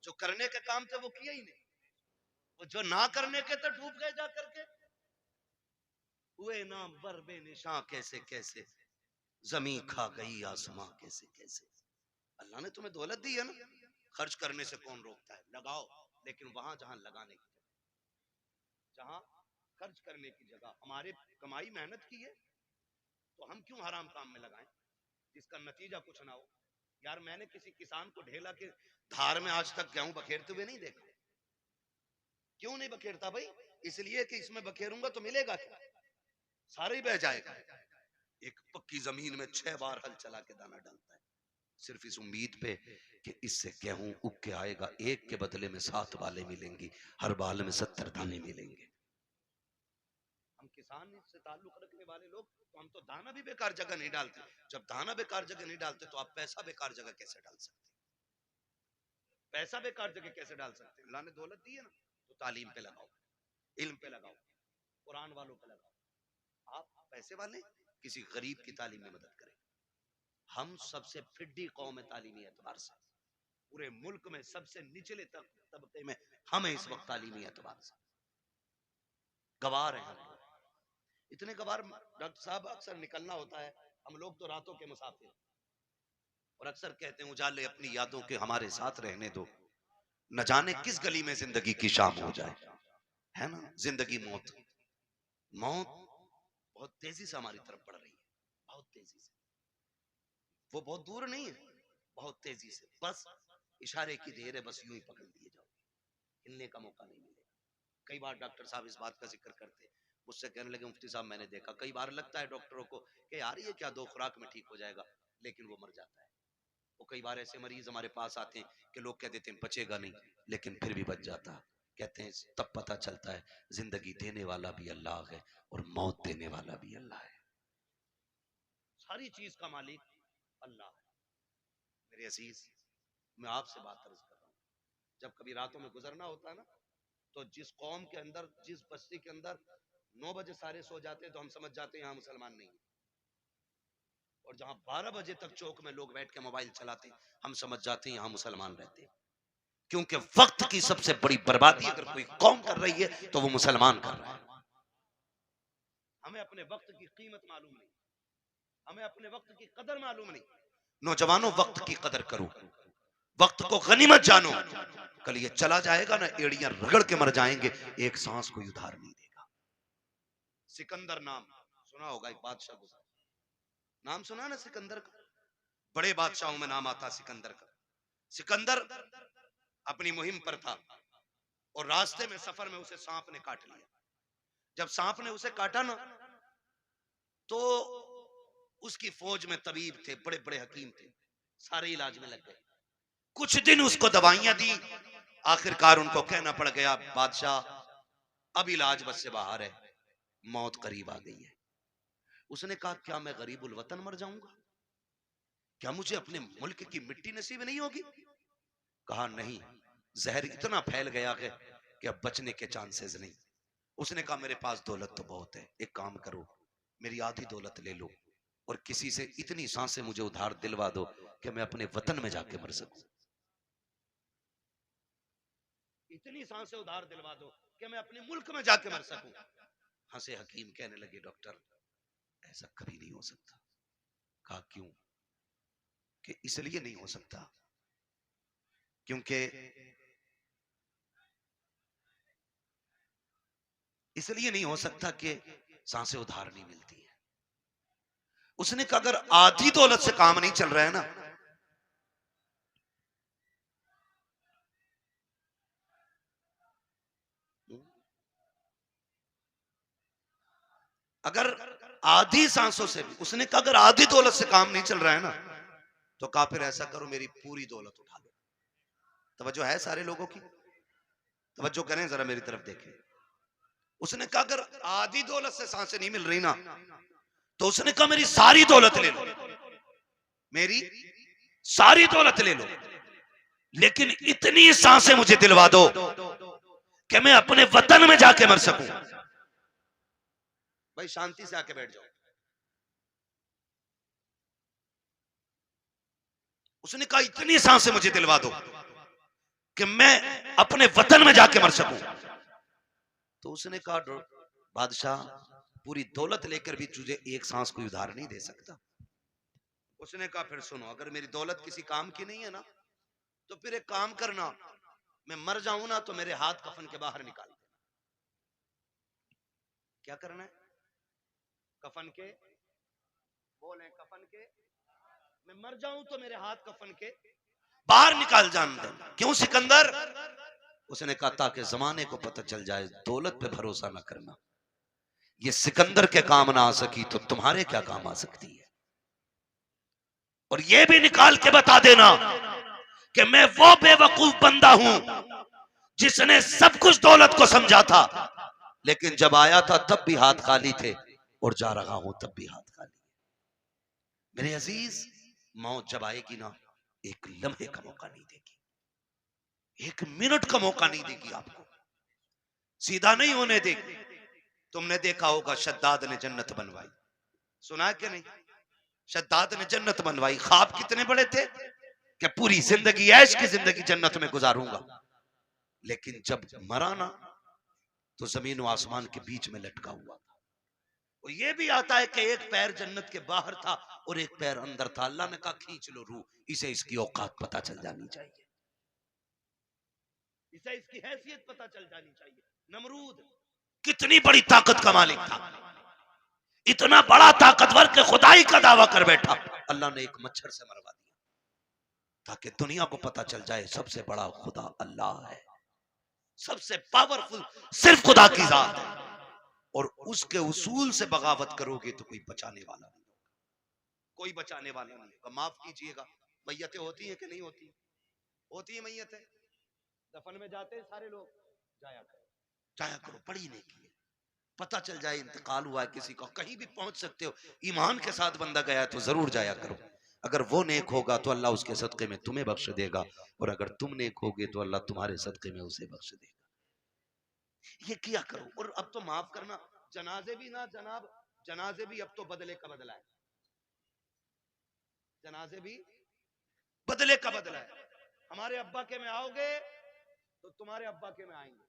जो करने के काम थे वो किए ही नहीं, वो जो ना करने के तो डूब गए जा करके। हुए ना बरबे निशां कैसे कैसे, जमीन खा गई आसमां कैसे कैसे। अल्लाह ने तुम्हें दौलत दी है ना, खर्च करने से कौन रोकता है? लगाओ, लेकिन वहां जहां लगाने की जगह, जहां खर्च करने की जगह हमारे कमाई मेहनत की है तो हम क्यों हराम काम में लगाएं जिसका नतीजा कुछ ना हो। यार, मैंने किसी किसान को ढेला के धार में आज तक गेहूं बखेरते हुए नहीं देखा। क्यों नहीं बखेरता भाई? इसलिए कि इसमें बखेरूंगा तो मिलेगा क्या? सारा ही बह जाएगा। एक पक्की जमीन में 6 बार हल चला के दाना डालता है, सिर्फ इस उम्मीद पे कि इससे गेहूं उग के आएगा, एक के बदले में 7 बालें मिलेंगी, हर बाल में 70 दाने मिलेंगे। हम किसान से ताल्लुक रखने वाले लोग तो हम तो दाना भी बेकार जगह नहीं डालते। जब दाना बेकार जगह नहीं डालते तो आप पैसा बेकार जगह कैसे डाल सकते? पैसा बेकार जगह कैसे डाल सकते? अल्लाह ने दौलत दी है ना, तो तालीम पे लगाओ, इल्म पे लगाओ, कुरान वालों पे लगाओ। आप पैसे वाले किसी गरीब की तालीम में मदद करें, हम सबसे फिड्डी कौम है तालीमी एतबार से, पूरे मुल्क में सबसे निचले तबके में हम हैं इस वक्त तालीमी एतबार से। गवार हैं हम लोग, इतने गवार। डॉक्टर साहब अक्सर निकलना होता है, हम लोग तो रातों के मुसाफिर, और अक्सर कहते हैं उजाले अपनी यादों के हमारे साथ रहने दो, न जाने किस गली में जिंदगी की शाम हो जाए, है ना। जिंदगी मौत, मौत बहुत तेजी से हमारी तरफ बढ़ रही है, बहुत तेजी से। वो बहुत दूर नहीं है, बहुत तेजी से, बस इशारे की देर है, बस यूं ही पकड़ लिए जाओ, हिलने का मौका नहीं मिलेगा। कई बार डॉक्टर साहब इस बात का जिक्र करते, मुझसे कहने लगे मुफ्ती साहब मैंने देखा, कई बार लगता है डॉक्टरों को कि यार ये क्या 2 खुराक में ठीक हो जाएगा, लेकिन वो मर जाता है। वो कई बार ऐसे मरीज हमारे पास आते हैं कि लोग कह देते हैं बचेगा नहीं, लेकिन फिर भी बच जाता है। कहते हैं तब पता चलता है जिंदगी देने वाला भी अल्लाह है और मौत देने वाला भी अल्लाह है, सारी चीज का मालिक अल्लाह है। मेरे अजीज, मैं आपसे बात अर्ज कर रहा हूँ, जब कभी रातों में गुजरना होता है ना, तो जिस कौम के अंदर, जिस बस्ती के अंदर 9 बजे सारे सो जाते हैं, तो हम समझ जाते हैं यहाँ मुसलमान नहीं है। और जहां 12 बजे तक चौक में लोग बैठ के मोबाइल चलाते हैं, हम समझ जाते हैं यहाँ मुसलमान रहते हैं। क्योंकि वक्त की सबसे बड़ी बर्बादी अगर कोई कौम कर रही है तो वो मुसलमान कर रहा है। हमें अपने वक्त की कीमत मालूम नहीं, हमें अपने वक्त की कदर मालूम नहीं। नौजवानों, वक्त की कदर करो, वक्त को गनीमत जानो, कल ये चला जाएगा ना, एड़ियां रगड़ के मर जाएंगे, एक सांस कोई उधार नहीं देगा। सिकंदर नाम सुना होगा, एक बादशाह गुजरा, नाम सुना ना सिकंदर का, बड़े बादशाहों में नाम आता सिकंदर का। सिकंदर अपनी मुहिम पर था और रास्ते में सफर में उसे सांप ने काट लिया। जब सांप ने उसे काटा ना, तो उसकी फौज में तबीब थे, बड़े बड़े हकीम थे, सारे इलाज में लग गए। कुछ दिन उसको दवाइयां दी, आखिरकार उनको कहना पड़ गया बादशाह अब इलाज बस से बाहर है, मौत करीब आ गई है। उसने कहा क्या मैं गरीबुल वतन मर जाऊंगा, क्या मुझे अपने मुल्क की मिट्टी नसीब नहीं होगी? कहा नहीं, जहर इतना फैल गया है कि अब बचने के चांसेस नहीं। उसने कहा मेरे पास दौलत तो बहुत है, एक काम करो मेरी आधी दौलत ले लो और किसी से इतनी सांसें मुझे उधार दिलवा दो कि मैं अपने वतन में जाके मर सकूं। इतनी सांसें उधार दिलवा दो कि मैं अपने मुल्क में जाके मर सकूं। हंसे हकीम, कहने लगे डॉक्टर ऐसा कभी नहीं हो सकता। कहा क्यों? कि इसलिए नहीं हो सकता क्योंकि इसलिए नहीं हो सकता कि सांसें उधार नहीं मिलती है। उसने कहा अगर आधी दौलत से काम नहीं चल रहा है ना, अगर आधी सांसों से भी, उसने कहा अगर आधी दौलत से काम नहीं चल रहा है ना, तो कहा फिर ऐसा करो मेरी पूरी दौलत उठा लो। तवज्जो है सारे लोगों की? तवज्जो करें जरा मेरी तरफ देखें। उसने कहा अगर आधी दौलत से सांसें नहीं मिल रही ना, तो उसने कहा मेरी सारी दौलत ले लो, मेरी सारी दौलत ले लो, लेकिन इतनी सांसें मुझे दिलवा दो कि मैं अपने वतन में जाके मर सकूं। भाई शांति से आके बैठ जाओ। उसने कहा इतनी सांसें मुझे दिलवा दो कि मैं अपने वतन में जाके मर सकूं। तो उसने कहा बादशाह पूरी दौलत लेकर भी तुझे एक सांस कोई उधार नहीं दे सकता। उसने कहा फिर सुनो, अगर मेरी दौलत किसी काम की नहीं है ना, तो फिर एक काम करना, मैं मर जाऊं ना तो मेरे हाथ कफन के बाहर निकाल देना। क्या करना है? कफन के, बोले कफन के, मैं मर जाऊं तो मेरे हाथ कफन के बाहर निकाल जान दे। क्यों सिकंदर? उसने कहा ताकि जमाने को पता चल जाए दौलत पे भरोसा ना करना, ये सिकंदर के काम ना आ सकी तो तुम्हारे क्या काम आ सकती है। और ये भी निकाल के बता देना कि मैं वो बेवकूफ बंदा हूं जिसने सब कुछ दौलत को समझा था, लेकिन जब आया था तब भी हाथ खाली थे और जा रहा हूं तब भी हाथ खाली। मेरे अजीज, मौत जब आएगी ना, एक लम्हे का मौका नहीं देगी, एक मिनट का मौका नहीं देगी आपको, सीधा नहीं होने देगी। तुमने देखा होगा शद्दाद ने जन्नत बनवाई, सुना है कि नहीं? शद्दाद ने जन्नत बनवाई, ख्वाब कितने बड़े थे कि पूरी जिंदगी ऐश की जिंदगी जन्नत में गुजारूंगा, लेकिन जब मरा ना तो जमीन और आसमान के बीच में लटका हुआ था। और ये भी आता है कि एक पैर जन्नत के बाहर था और एक पैर अंदर था। अल्लाह ने कहा खींच लो रूह, इसे इसकी औकात पता चल जानी चाहिए, इसे इसकी हैसियत पता चल जानी चाहिए। नमरूद कितनी बड़ी ताकत का मालिक था, इतना बड़ा ताकतवर के खुदाई का दावा कर बैठा। अल्लाह ने एक मच्छर से मरवा दिया ताकि दुनिया को पता चल जाए सबसे बड़ा खुदा अल्लाह है, सबसे पावरफुल सिर्फ खुदा की जात है। और उसके उसूल से बगावत करोगे तो कोई बचाने वाला नहीं होगा, कोई बचाने वाला नहीं होगा। माफ कीजिएगा, मैयतें होती हैं कि नहीं होती? होती है मैयतें, दफन में जाते हैं सारे लोग, जाया करो, पढ़ी नहीं की, पता चल जाए इंतकाल हुआ है किसी का, कहीं भी पहुंच सकते हो। ईमान के साथ बंदा गया है तो जरूर जाया करो। अगर वो नेक होगा तो अल्लाह उसके सदके में तुम्हें बख्श देगा, और अगर तुम नेक होगे तो अल्लाह तुम्हारे सदके में उसे बख्श देगा। ये किया करो। और अब तो माफ करना, जनाजे भी ना जनाब, जनाजे भी अब तो बदले का बदला है, जनाजे भी बदले का बदला है। हमारे अब्बा के में आओगे तो तुम्हारे अब्बा के में आएंगे,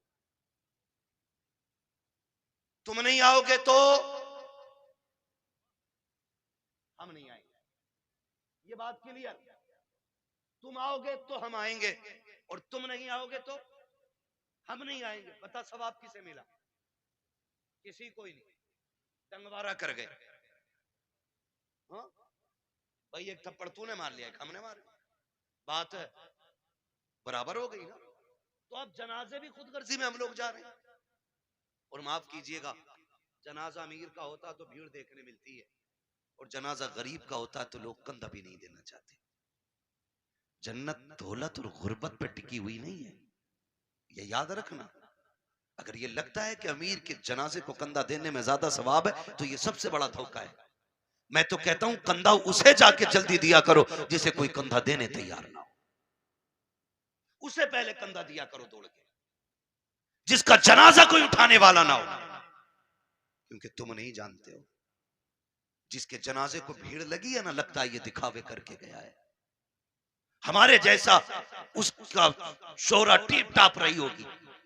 तुम नहीं आओगे तो हम नहीं आएंगे। ये बात क्लियर, तुम आओगे तो हम आएंगे और तुम नहीं आओगे तो हम नहीं आएंगे। बता सवाब किसे मिला? किसी को ही नहीं, डंगवारा कर गए। हाँ भाई, एक थप्पड़ तूने मार लिया, एक हमने मार, बात है बराबर हो गई ना। तो अब जनाजे भी खुदगर्जी में हम लोग जा रहे हैं। और माफ कीजिएगा, जनाजा अमीर का होता तो भीड़ देखने मिलती है, और जनाजा गरीब का होता है तो लोग कंधा भी नहीं देना चाहते। जन्नत दौलत और गुर्बत पे टिकी हुई नहीं है, ये याद रखना। अगर ये लगता है कि अमीर के जनाजे को कंधा देने में ज्यादा सवाब है तो ये सबसे बड़ा धोखा है। मैं तो कहता हूं कंधा उसे जाके जल्दी दिया करो जिसे कोई कंधा देने तैयार ना हो, उसे पहले कंधा दिया करो दौड़ के, जिसका जनाजा कोई उठाने वाला ना हो। क्योंकि तुम नहीं जानते हो, जिसके जनाजे को भीड़ लगी है ना, लगता है ये दिखावे करके गया है, हमारे जैसा उसका शोहरा टीप टाप रही होगी।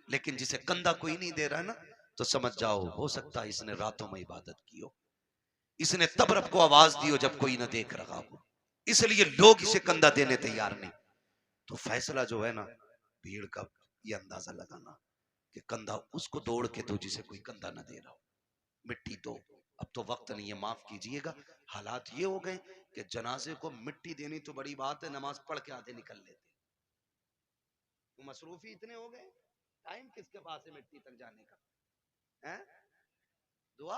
लेकिन जिसे कंधा कोई नहीं दे रहा है ना, तो समझ जाओ हो सकता है इसने रातों में इबादत की हो, इसने तब रब को आवाज दी हो जब कोई ना देख रहा हो, इसलिए लोग इसे कंधा देने तैयार नहीं। तो फैसला जो है ना भीड़ का, ये अंदाजा लगाना कि कंधा उसको दौड़ के दो जिसे कोई कंधा ना दे रहा हो, मिट्टी दो। अब तो वक्त नहीं है, माफ कीजिएगा, हालात ये हो गए कि जनाजे को मिट्टी देनी तो बड़ी बात है, नमाज पढ़ के आधे निकल लेते। तो मसरूफी इतने हो गए, टाइम किसके पास है मिट्टी तक जाने का? है दुआ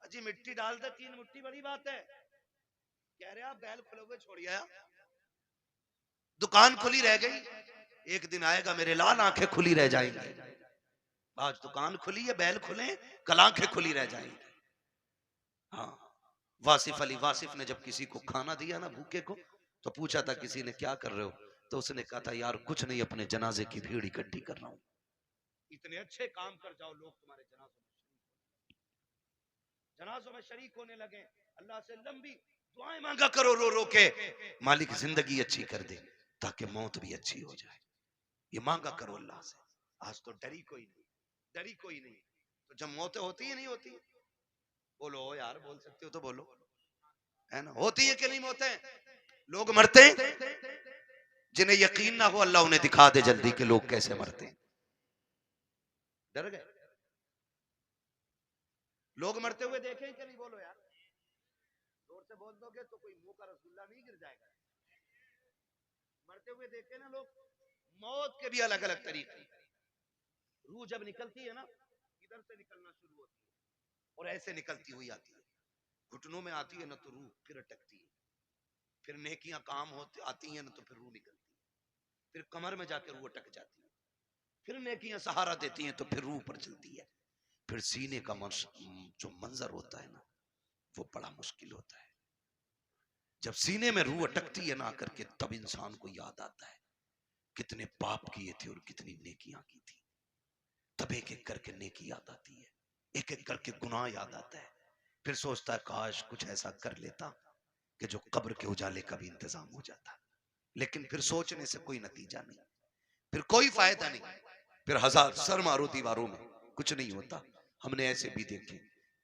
अजी, मिट्टी डाल दे 3 मुट्ठी, बड़ी बात है। कह रहे आप बैल खुले हुए छोड़िए, दुकान खुली रह गई, एक दिन आएगा मेरे लाल आंखें खुली रह जाएंगी। आज दुकान खुली है, बैल खुले, कल आंखें खुली रह जाएंगी। हाँ, वासिफ अली वासिफ ने जब किसी को खाना दिया ना भूखे को, तो पूछा था किसी ने क्या कर रहे हो, तो उसने कहा था यार कुछ नहीं, अपने जनाजे की भीड़ इकट्ठी कर रहा हूं। इतने अच्छे काम कर जाओ, लोग तुम्हारे जनाजों में शरीक होने लगे। अल्लाह से लंबी दुआएं मांगा करो रो रो के, मालिक जिंदगी अच्छी कर दे ताकि मौत भी अच्छी हो जाए। ये मांगा करो अल्लाह से। आज तो डरी कोई नहीं, डरी कोई नहीं। तो जब मौतें होती है नहीं होती, बोलो यार, बोल सकते हो तो बोलो, है ना? होती है कि नहीं मौतें? लोग मरते हैं, जिन्हें यकीन ना हो अल्लाह उन्हें दिखा दे जल्दी कि लोग कैसे मरते हैं। डर गए? लोग मरते हुए देखें कि नहीं? बोलो यार, जोर से बोल दोगे तो कोई मुंह का रसगुल्ला नहीं गिर जाएगा। मरते हुए देखे ना लोग। मौत के भी अलग अलग तरीके। रूह जब निकलती है ना, इधर से निकलना शुरू होती है और ऐसे निकलती हुई आती है, घुटनों में आती है ना तो रूह फिर अटकती है, फिर नेकियां काम होती आती हैं ना तो फिर रूह निकलती है, फिर कमर में जाकर रूह अटक जाती है, फिर नेकियां सहारा देती हैं तो फिर रूह पर चलती है। फिर सीने का जो मंजर होता है ना, वो बड़ा मुश्किल होता है। जब सीने में रूह अटकती है ना करके, तब इंसान को याद आता है कितने पाप किए थे और कितनी नेकियां की थी। तब एक एक करके नेकी याद आती है, एक एक करके गुनाह याद आता है। फिर सोचता है काश कुछ ऐसा कर लेता कि जो कब्र के उजाले का भी इंतजाम हो जाता। लेकिन फिर सोचने से कोई नतीजा नहीं, फिर कोई फायदा नहीं, फिर हजार सर मारो दीवारों में कुछ नहीं होता। हमने ऐसे भी देखे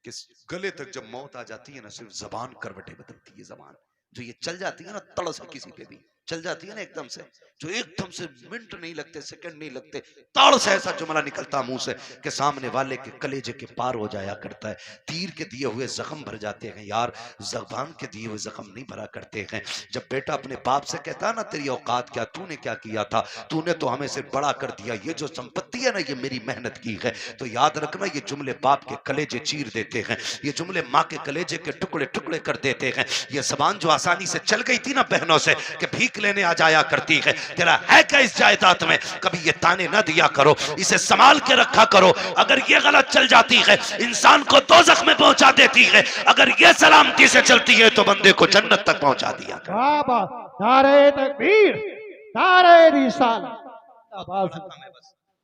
कि गले तक जब मौत आ जाती है ना, सिर्फ जबान करवटें बदलती है। जबान जो ये चल जाती है ना तड़ से, किसी पे भी चल जाती है ना एकदम से, जो एकदम से मिनट नहीं लगते, सेकंड नहीं लगते, ताड़ से ऐसा जुमला निकलता मुंह से कि सामने वाले के कलेजे के पार हो जाया करता है। तीर के दिए हुए जख्म भर जाते हैं यार, जबान के दिए हुए जख्म नहीं भरा करते हैं। जब बेटा अपने बाप से कहता है ना तेरी औकात क्या, तूने क्या किया था, तूने तो हमें से बड़ा कर दिया, ये जो संपत्ति है ना ये मेरी मेहनत की है, तो याद रखना ये जुमले बाप के कलेजे चीर देते हैं, ये जुमले माँ के कलेजे के टुकड़े टुकड़े कर देते हैं। ये जबान जो आसानी से चल गई थी ना बहनों से कि भीख लेने आ जाया करती है, तेरा है क्या इस जायदाद में, कभी ये ताने ना दिया करो, इसे संभाल के रखा करो। अगर ये गलत चल जाती है इंसान को दोज़ख में पहुंचा देती है, अगर ये सलामती से चलती है तो बंदे को जन्नत तक पहुंचा दिया। नारे तकबीर, नारे रिसालत।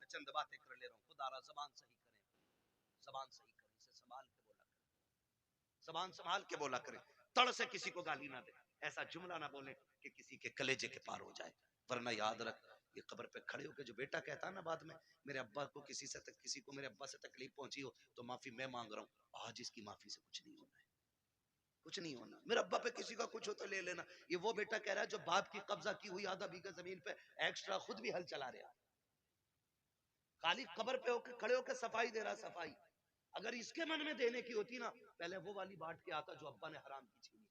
चंद बातें कर ले रहा हूं, खुदा रा ज़बान सही करें, ज़बान सही करें, इसे संभाल के बोला करें, ज़बान संभाल के बोला करें, तड़ से किसी को गाली ना दे, ऐसा जुमला ना बोले कि किसी के कलेजे के पार हो जाए। वरना याद रख, ये कब्र पे खड़े होकर जो बेटा कहता है ना बाद में, मेरे अब्बा को किसी को मेरे अब्बा से तकलीफ पहुंची हो तो माफी मैं मांग रहा हूं, आज इसकी माफी से कुछ नहीं होना है, कुछ नहीं होना। मेरे अब्बा पे किसी का कुछ हो तो ले लेना। ये वो बेटा कह रहा है जो बाप की कब्जा की हुई आधा बीघा जमीन पे एक्स्ट्रा खुद भी हल चला रहा, खाली कब्र पे होकर खड़े होकर सफाई दे रहा, सफाई। अगर इसके मन में देने की होती ना, पहले वो वाली बांट के आता जो अब्बा ने हराम की छीनी।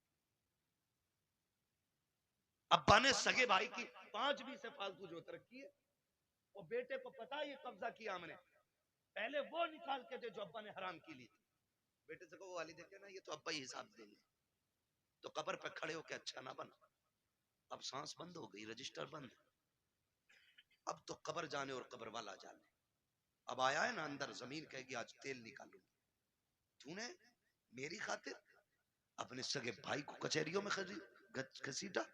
अब्बा ने सगे भाई की 5 बीस से फालतू जोत रखी है, और बेटे को पता ये कब्जा किया हमने, पहले वो निकाल के दे जो अब्बा ने हराम की ली थी। बेटे से कहो वाली देखे ना, ये तो अब्बा ही हिसाब देंगे। तो कब्र पे खड़े होके अच्छा ना बना। अब सांस बंद हो गई, रजिस्टर बंद, अब तो कब्र जाने और कब्र वाला जाने। अब आया है ना अंदर, जमीन कहेगी आज तेल निकालूंगी। तूने मेरी खातिर अपने सगे भाई को कचहरियों में घसीटा,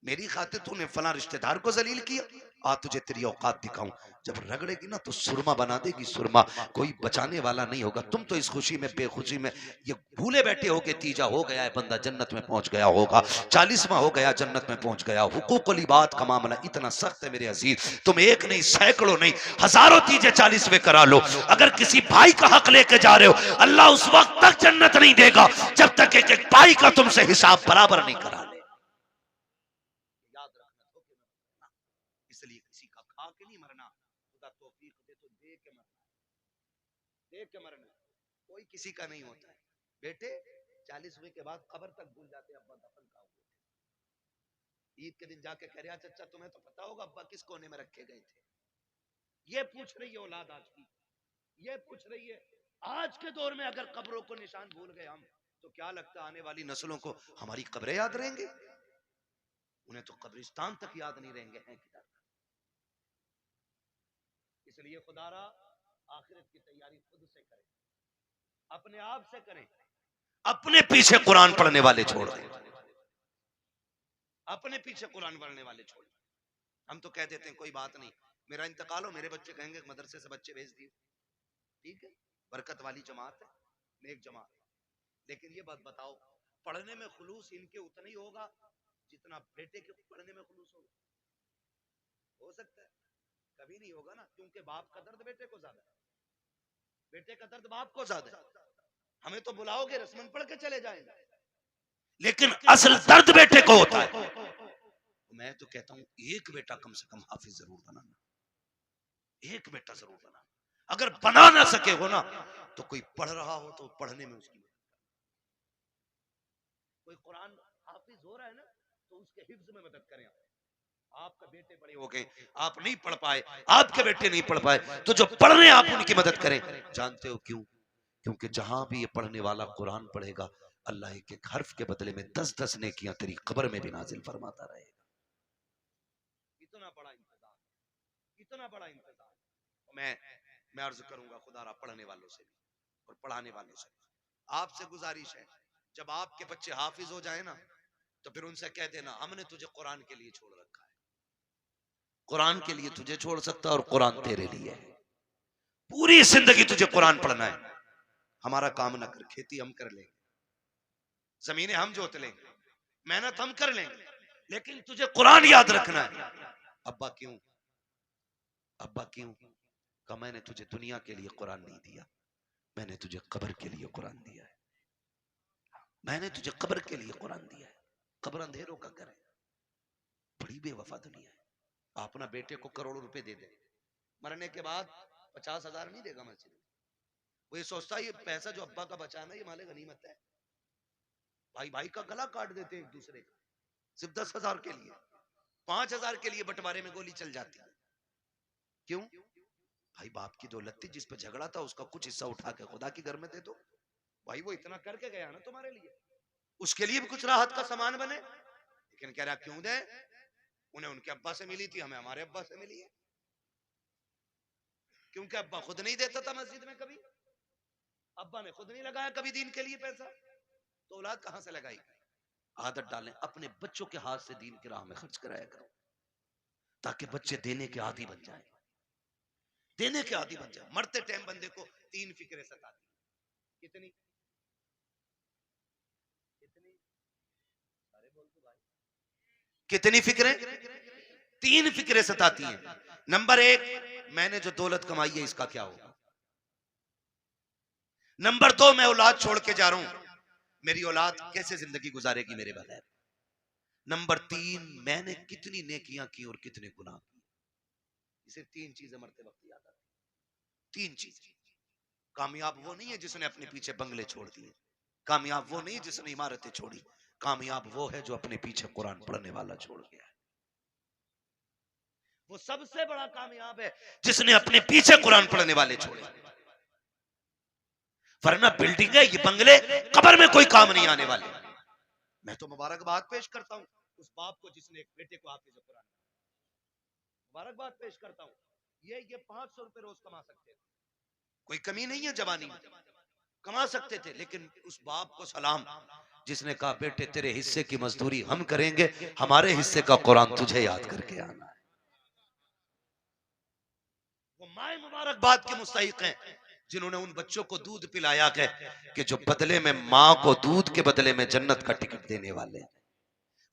मेरी खातिर तूने फला रिश्तेदार को जलील किया, आ तुझे तेरी औकात दिखाऊं। जब रगड़ेगी ना तो सुरमा बना देगी, सुरमा, कोई बचाने वाला नहीं होगा। तुम तो इस खुशी में बेखुशी में ये भूले बैठे हो कि तीजा हो गया है बंदा जन्नत में पहुंच गया होगा, 40वां हो गया जन्नत में पहुंच गया। हुकूकुल इबाद का मामला इतना सख्त है मेरे अजीज, तुम एक नहीं सैकड़ों नहीं हजारों तीजे 40वें करा लो, अगर किसी भाई का हक लेके जा रहे हो अल्लाह उस वक्त तक जन्नत नहीं देगा जब तक एक एक भाई का तुमसे हिसाब बराबर नहीं करा ले। इसलिए किसी का खा के नहीं मरना, खुदा तौफीक दे तो दे के मरना, दे के मरना, कोई किसी का नहीं होता है। बेटे 40वें के बाद कब्र तक भूल जाते अब्बा दफन कहाँ हुए थे। ईद के दिन जाके कह रहा चचा तुम्हें तो पता होगा अब्बा किस कोने में रखे गए थे। ये पूछ रही है औलाद आज की, ये पूछ रही है आज के दौर में अगर कब्रों को निशान भूल गए हम, तो क्या लगता आने वाली नस्लों को हमारी कब्रें याद रहेंगे? उन्हें तो कब्रिस्तान तक याद नहीं रहेंगे हैं किधर। इसलिए खुदारा आखिरत की तैयारी खुद से करें, अपने आप से करें, अपने पीछे कुरान पढ़ने वाले छोड़ दें, अपने पीछे कुरान पढ़ने वाले छोड़ दें। हम तो कह देते हैं कोई बात नहीं, मेरा इंतकाल हो मेरे बच्चे कहेंगे मदरसे से बच्चे भेज दिए, ठीक है, बरकत वाली जमात है, नेक जमात। लेकिन ये बात बताओ, पढ़ने में खुलूस इनके उतना ही होगा जितना बेटे के पढ़ने में खुलूस होगा? हो सकता है? कभी नहीं होगा ना, क्योंकि बाप का दर्द बेटे को ज्यादा है, बेटे का दर्द बाप को ज्यादा है। हमें तो बुलाओगे रस्मन पढ़ के चले जाएंगे, लेकिन असल दर्द बेटे को होता है। मैं तो कहता हूं एक बेटा कम से कम हाफिज जरूर बनाना, एक बेटा जरूर बनाना। अगर बना ना सके हो ना तो कोई पढ़ रहा हो तो पढ़ने में उसकी मदद, कोई कुरान हाफिज हो रहा है ना तो उसके हिफ्ज में मदद करें। आपका बेटे बड़े हो गए, आप नहीं पढ़ पाए, आपके बेटे नहीं पढ़ पाए, तो जो पढ़ रहे हैं आप उनकी मदद करें। जानते हो क्यों? क्योंकि जहां भी ये पढ़ने वाला कुरान पढ़ेगा अल्लाह एक एक हर्फ के बदले में 10-10 नेकियां तेरी कब्र में भी नाजिल फरमाता रहेगा। इतना बड़ा इंतजाम, इतना बड़ा इंतजाम। मैं अर्ज करूंगा खुदारा पढ़ने वालों से भी और पढ़ाने वालों से आपसे गुजारिश है, जब आपके बच्चे हाफिज हो जाए ना तो फिर उनसे कह देना हमने तुझे कुरान के लिए छोड़ रखा है, कुरान के लिए तुझे छोड़ सकता है और कुरान तेरे लिए है। पूरी जिंदगी तुझे कुरान पढ़ना है। हमारा काम ना कर, खेती हम कर लेंगे, जमीनें हम जोत लेंगे, मेहनत हम कर लेंगे, लेकिन तुझे कुरान याद रखना है। अब्बा क्यों? अब्बा क्यों? कहा मैंने तुझे दुनिया के लिए कुरान नहीं दिया, मैंने तुझे कब्र के लिए कुरान दिया है। मैंने तुझे कब्र के लिए कुरान दिया है। कब्र अंधेरों का घर है, बड़ी बेवफा दुनिया है। अपना बेटे को करोड़ों रुपए दे दे, मरने के बाद 50,000 नहीं देगा मस्जिद में। वो ये सोचता है ये पैसा जो अब्बा का बचाना ये माले गनीमत है। भाई भाई का गला काट देते एक दूसरे का, सिर्फ 10,000 के लिए, 5,000 के लिए बंटवारे में गोली चल जाती है। क्यों? भाई बाप की दौलत थी, जिस पे झगड़ा था उसका कुछ हिस्सा उठा के खुदा के घर में दे दो। भाई वो इतना करके गया ना तुम्हारे लिए, उसके लिए भी कुछ राहत का सामान बने। लेकिन कह रहा क्यों दे, उन्हें उनके अब्बा से मिली थी, हमें हमारे अब्बा से मिली है। क्योंकि अब्बा खुद नहीं देता था मस्जिद में कभी, अब्बा ने खुद नहीं लगाया कभी दीन के लिए पैसा, तो औलाद कहां से लगाई? आदत डालें, अपने बच्चों के हाथ से दीन की राह में खर्च कराया करो, ताकि बच्चे देने के आदी बन जाए, देने के आदी बन जाए। मरते टाइम बंदे को 3 फिक्रें सताती। कितनी कितनी सारे बोल दो भाई, कितनी फिक्रें? 3 फिक्रें सताती हैं। नंबर 1, मैंने जो दौलत कमाई है इसका क्या होगा। नंबर 2, मैं औलाद छोड़ के जा रहा हूं, मेरी औलाद कैसे जिंदगी गुजारेगी मेरे बगैर। नंबर 3, मैंने कितनी नेकियां की और कितने गुनाह किए। सिर्फ 3 चीजें मरते वक्त याद आती। 3 चीजें। कामयाब वो नहीं है जिसने अपने पीछे बंगले छोड़ दिए, कामयाब वो नहीं है जिसने इमारतें छोड़ी, कामयाब वो है जो अपने पीछे कुरान पढ़ने वाला छोड़ गया है। वो सबसे बड़ा कामयाब है जिसने अपने पीछे कुरान पढ़ने वाले छोड़े। वरना बिल्डिंग है, ये बंगले कब्र में कोई काम नहीं आने वाले। मैं तो मुबारकबाद पेश करता हूं उस बाप को जिसने एक बेटे को हाफिज कुरान, मुबारकबाद पेश करता हूं। ये 500 रुपए रोज कमा सकते थे, कोई कमी नहीं है, जवानी में कमा सकते थे। लेकिन उस बाप को सलाम जिसने कहा बेटे तेरे हिस्से की मजदूरी हम करेंगे, हमारे हिस्से का कुरान तुझे याद करके आना है। वो माए मुबारकबाद के मुस्तहिक हैं जिन्होंने उन बच्चों को दूध पिलाया है कि जो बदले में माँ को दूध के बदले में जन्नत का टिकट देने वाले हैं।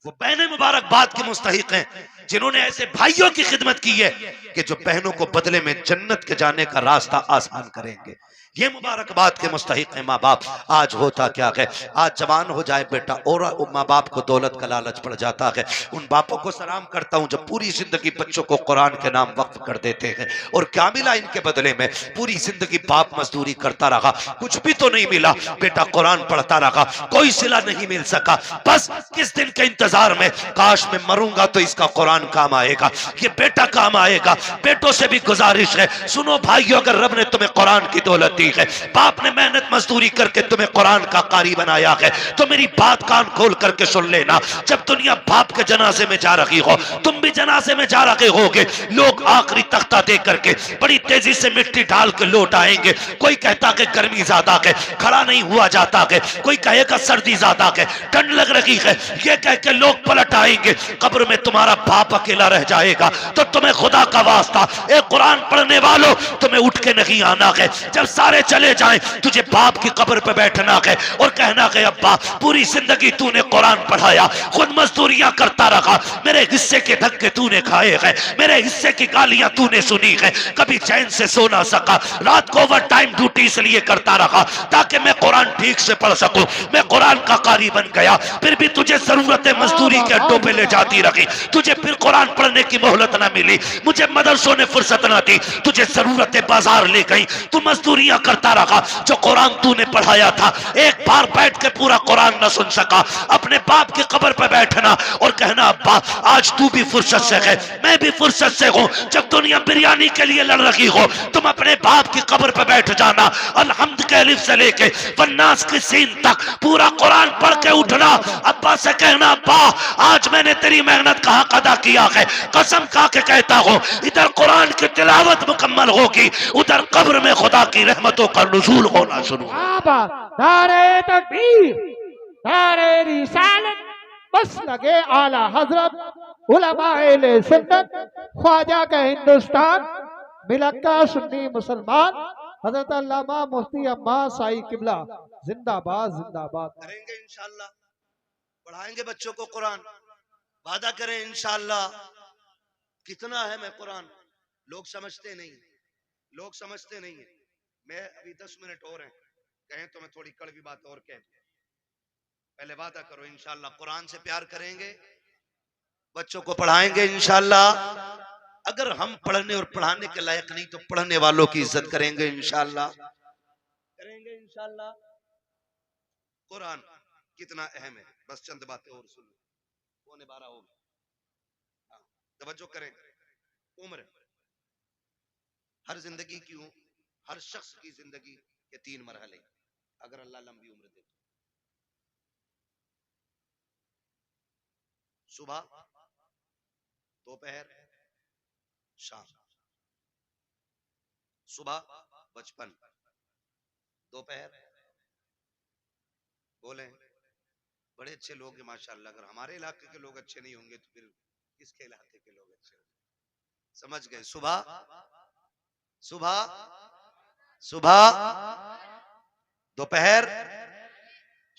वो बहनें मुबारकबाद के मुस्तहिक हैं जिन्होंने ऐसे भाइयों की खिदमत की है कि जो बहनों को बदले में जन्नत के जाने का रास्ता आसान करेंगे। ये मुबारकबाद के मुस्तहिक हैं माँ बाप। आज होता क्या है, आज जवान हो जाए बेटा और माँ बाप को दौलत का लालच पड़ जाता है। उन बापों को सलाम करता हूँ जो पूरी जिंदगी बच्चों को कुरान के नाम वक्फ कर देते हैं। और क्या मिला इनके बदले में? पूरी जिंदगी बाप मजदूरी करता रहा, कुछ भी तो नहीं मिला। बेटा कुरान पढ़ता रहा, कोई सिला नहीं मिल सका। बस किस दिन के इंतजार में, काश मैं मरूंगा तो इसका कुरान काम आएगा, ये बेटा काम आएगा। बेटों से भी गुजारिश है, सुनो भाइयों, अगर रब ने तुम्हें कुरान की दौलत दी है, बाप ने मेहनत मजदूरी करके तुम्हें कुरान का कारी बनाया है, तो मेरी बात कान खोल करके सुन लेना। जब दुनिया बाप के जनाजे में जा रही हो, तुम भी जनाजे में जा रहे होगे। लोग आखिरी तख्ता दे करके बड़ी तेजी से मिट्टी डाल के लौट आएंगे। कोई कहता कि गर्मी ज्यादा है, खड़ा नहीं हुआ जाता है। कोई कहेगा सर्दी ज्यादा है, ठंड लग रही है। ये कह के लोग पलट आएंगे। कब्र में तुम्हारा बाप अकेला रह जाएगा। तो तुम्हें खुदा का वास्ता, एक कुरान पढ़ने वालों, तुम्हें उठ के नहीं आना है। जब सारे चले जाएं, तुझे बाप की कब्र पे बैठना है और कहना है अब्बा पूरी जिंदगी तूने कुरान पढ़ाया, खुद मजदूरियां करता रहा, मेरे हिस्से के धक्के तूने खाए हैं, मेरे हिस्से की गालियां तूने सुनी है, कभी चैन से सो ना सका, रात को ओवर टाइम ड्यूटी इसलिए करता रहा ताकि मैं कुरान ठीक से पढ़ सकूं। मैं कुरान का कारी बन गया, फिर भी तुझे जरूरत मजदूरी के अड्डों पे ले जाती रही, तुझे फिर कुरान पढ़ने की मोहलत ना मिली, मुझे मदरसों ने फुर्सत ना दी, तुझे जरूरत बाजार ले गई, तू मजदूरियां करता रहा। जो कुरान तूने पढ़ाया था, एक बार बैठ के पूरा कुरान न सुन सका। अपने बाप की कब्र पे बैठना और कहना अब्बा आज तू भी फुर्सत से है, मैं भी फुर्सत से हूं। जब दुनिया बिरयानी के लिए लड़ रही हो, तुम अपने बाप की कब्र पे बैठ जाना। अलहम्द के अलिफ से लेके वन्नास की सीन तक पूरा कुरान पढ़ के उठना। अब्बा से कहना अब्बा आज मैंने तेरी मेहनत का हक अदा किया है, कसम खा के कहता हूं इधर कुरान की तिलावत मुकम्मल होगी, उधर कब्र में खुदा की रहमतों का नुज़ूल होना शुरू। नारे तकबीर, नारे रिसालत, बस लगे आला हजरत उलमाए सुन्नत, ख्वाजा का हिंदुस्तान, मिलक्का सुन्नी मुसलमान, हजरत अल्लामा मुफ्ती अम्मा साई किबला जिंदाबाद जिंदाबाद। करेंगे इंशाअल्लाह। पढ़ाएंगे बच्चों को कुरान, वादा करें इंशाअल्लाह। कितना है मैं कुरान, लोग समझते नहीं, लोग समझते नहीं है। मैं अभी 10 मिनट और हैं, कहें तो मैं थोड़ी कड़वी बात और कह दूं। पहले वादा करो इंशाअल्लाह कुरान से प्यार करेंगे, बच्चों को पढ़ाएंगे इंशाअल्लाह। अगर हम पढ़ने और पढ़ाने के लायक नहीं तो पढ़ने वालों की इज्जत करेंगे इंशाअल्लाह, करेंगे इंशाअल्लाह। कुरान कितना अहम है, बस चंद बातें और सुन लो, 11:15 हो गए। हाँ, तवज्जो करें। उम्र, हर जिंदगी की, हर शख्स की जिंदगी के 3 मरहले, अगर अल्लाह लंबी उम्र दे तो। सुबह, दोपहर, शाम। सुबह बचपन, दोपहर, बोले बड़े अच्छे लोग हैं माशाल्लाह, अगर हमारे इलाके के लोग अच्छे नहीं होंगे तो फिर किसके इलाके के लोग अच्छे होंगे? समझ गए? सुबह, सुबह, सुबह, दोपहर,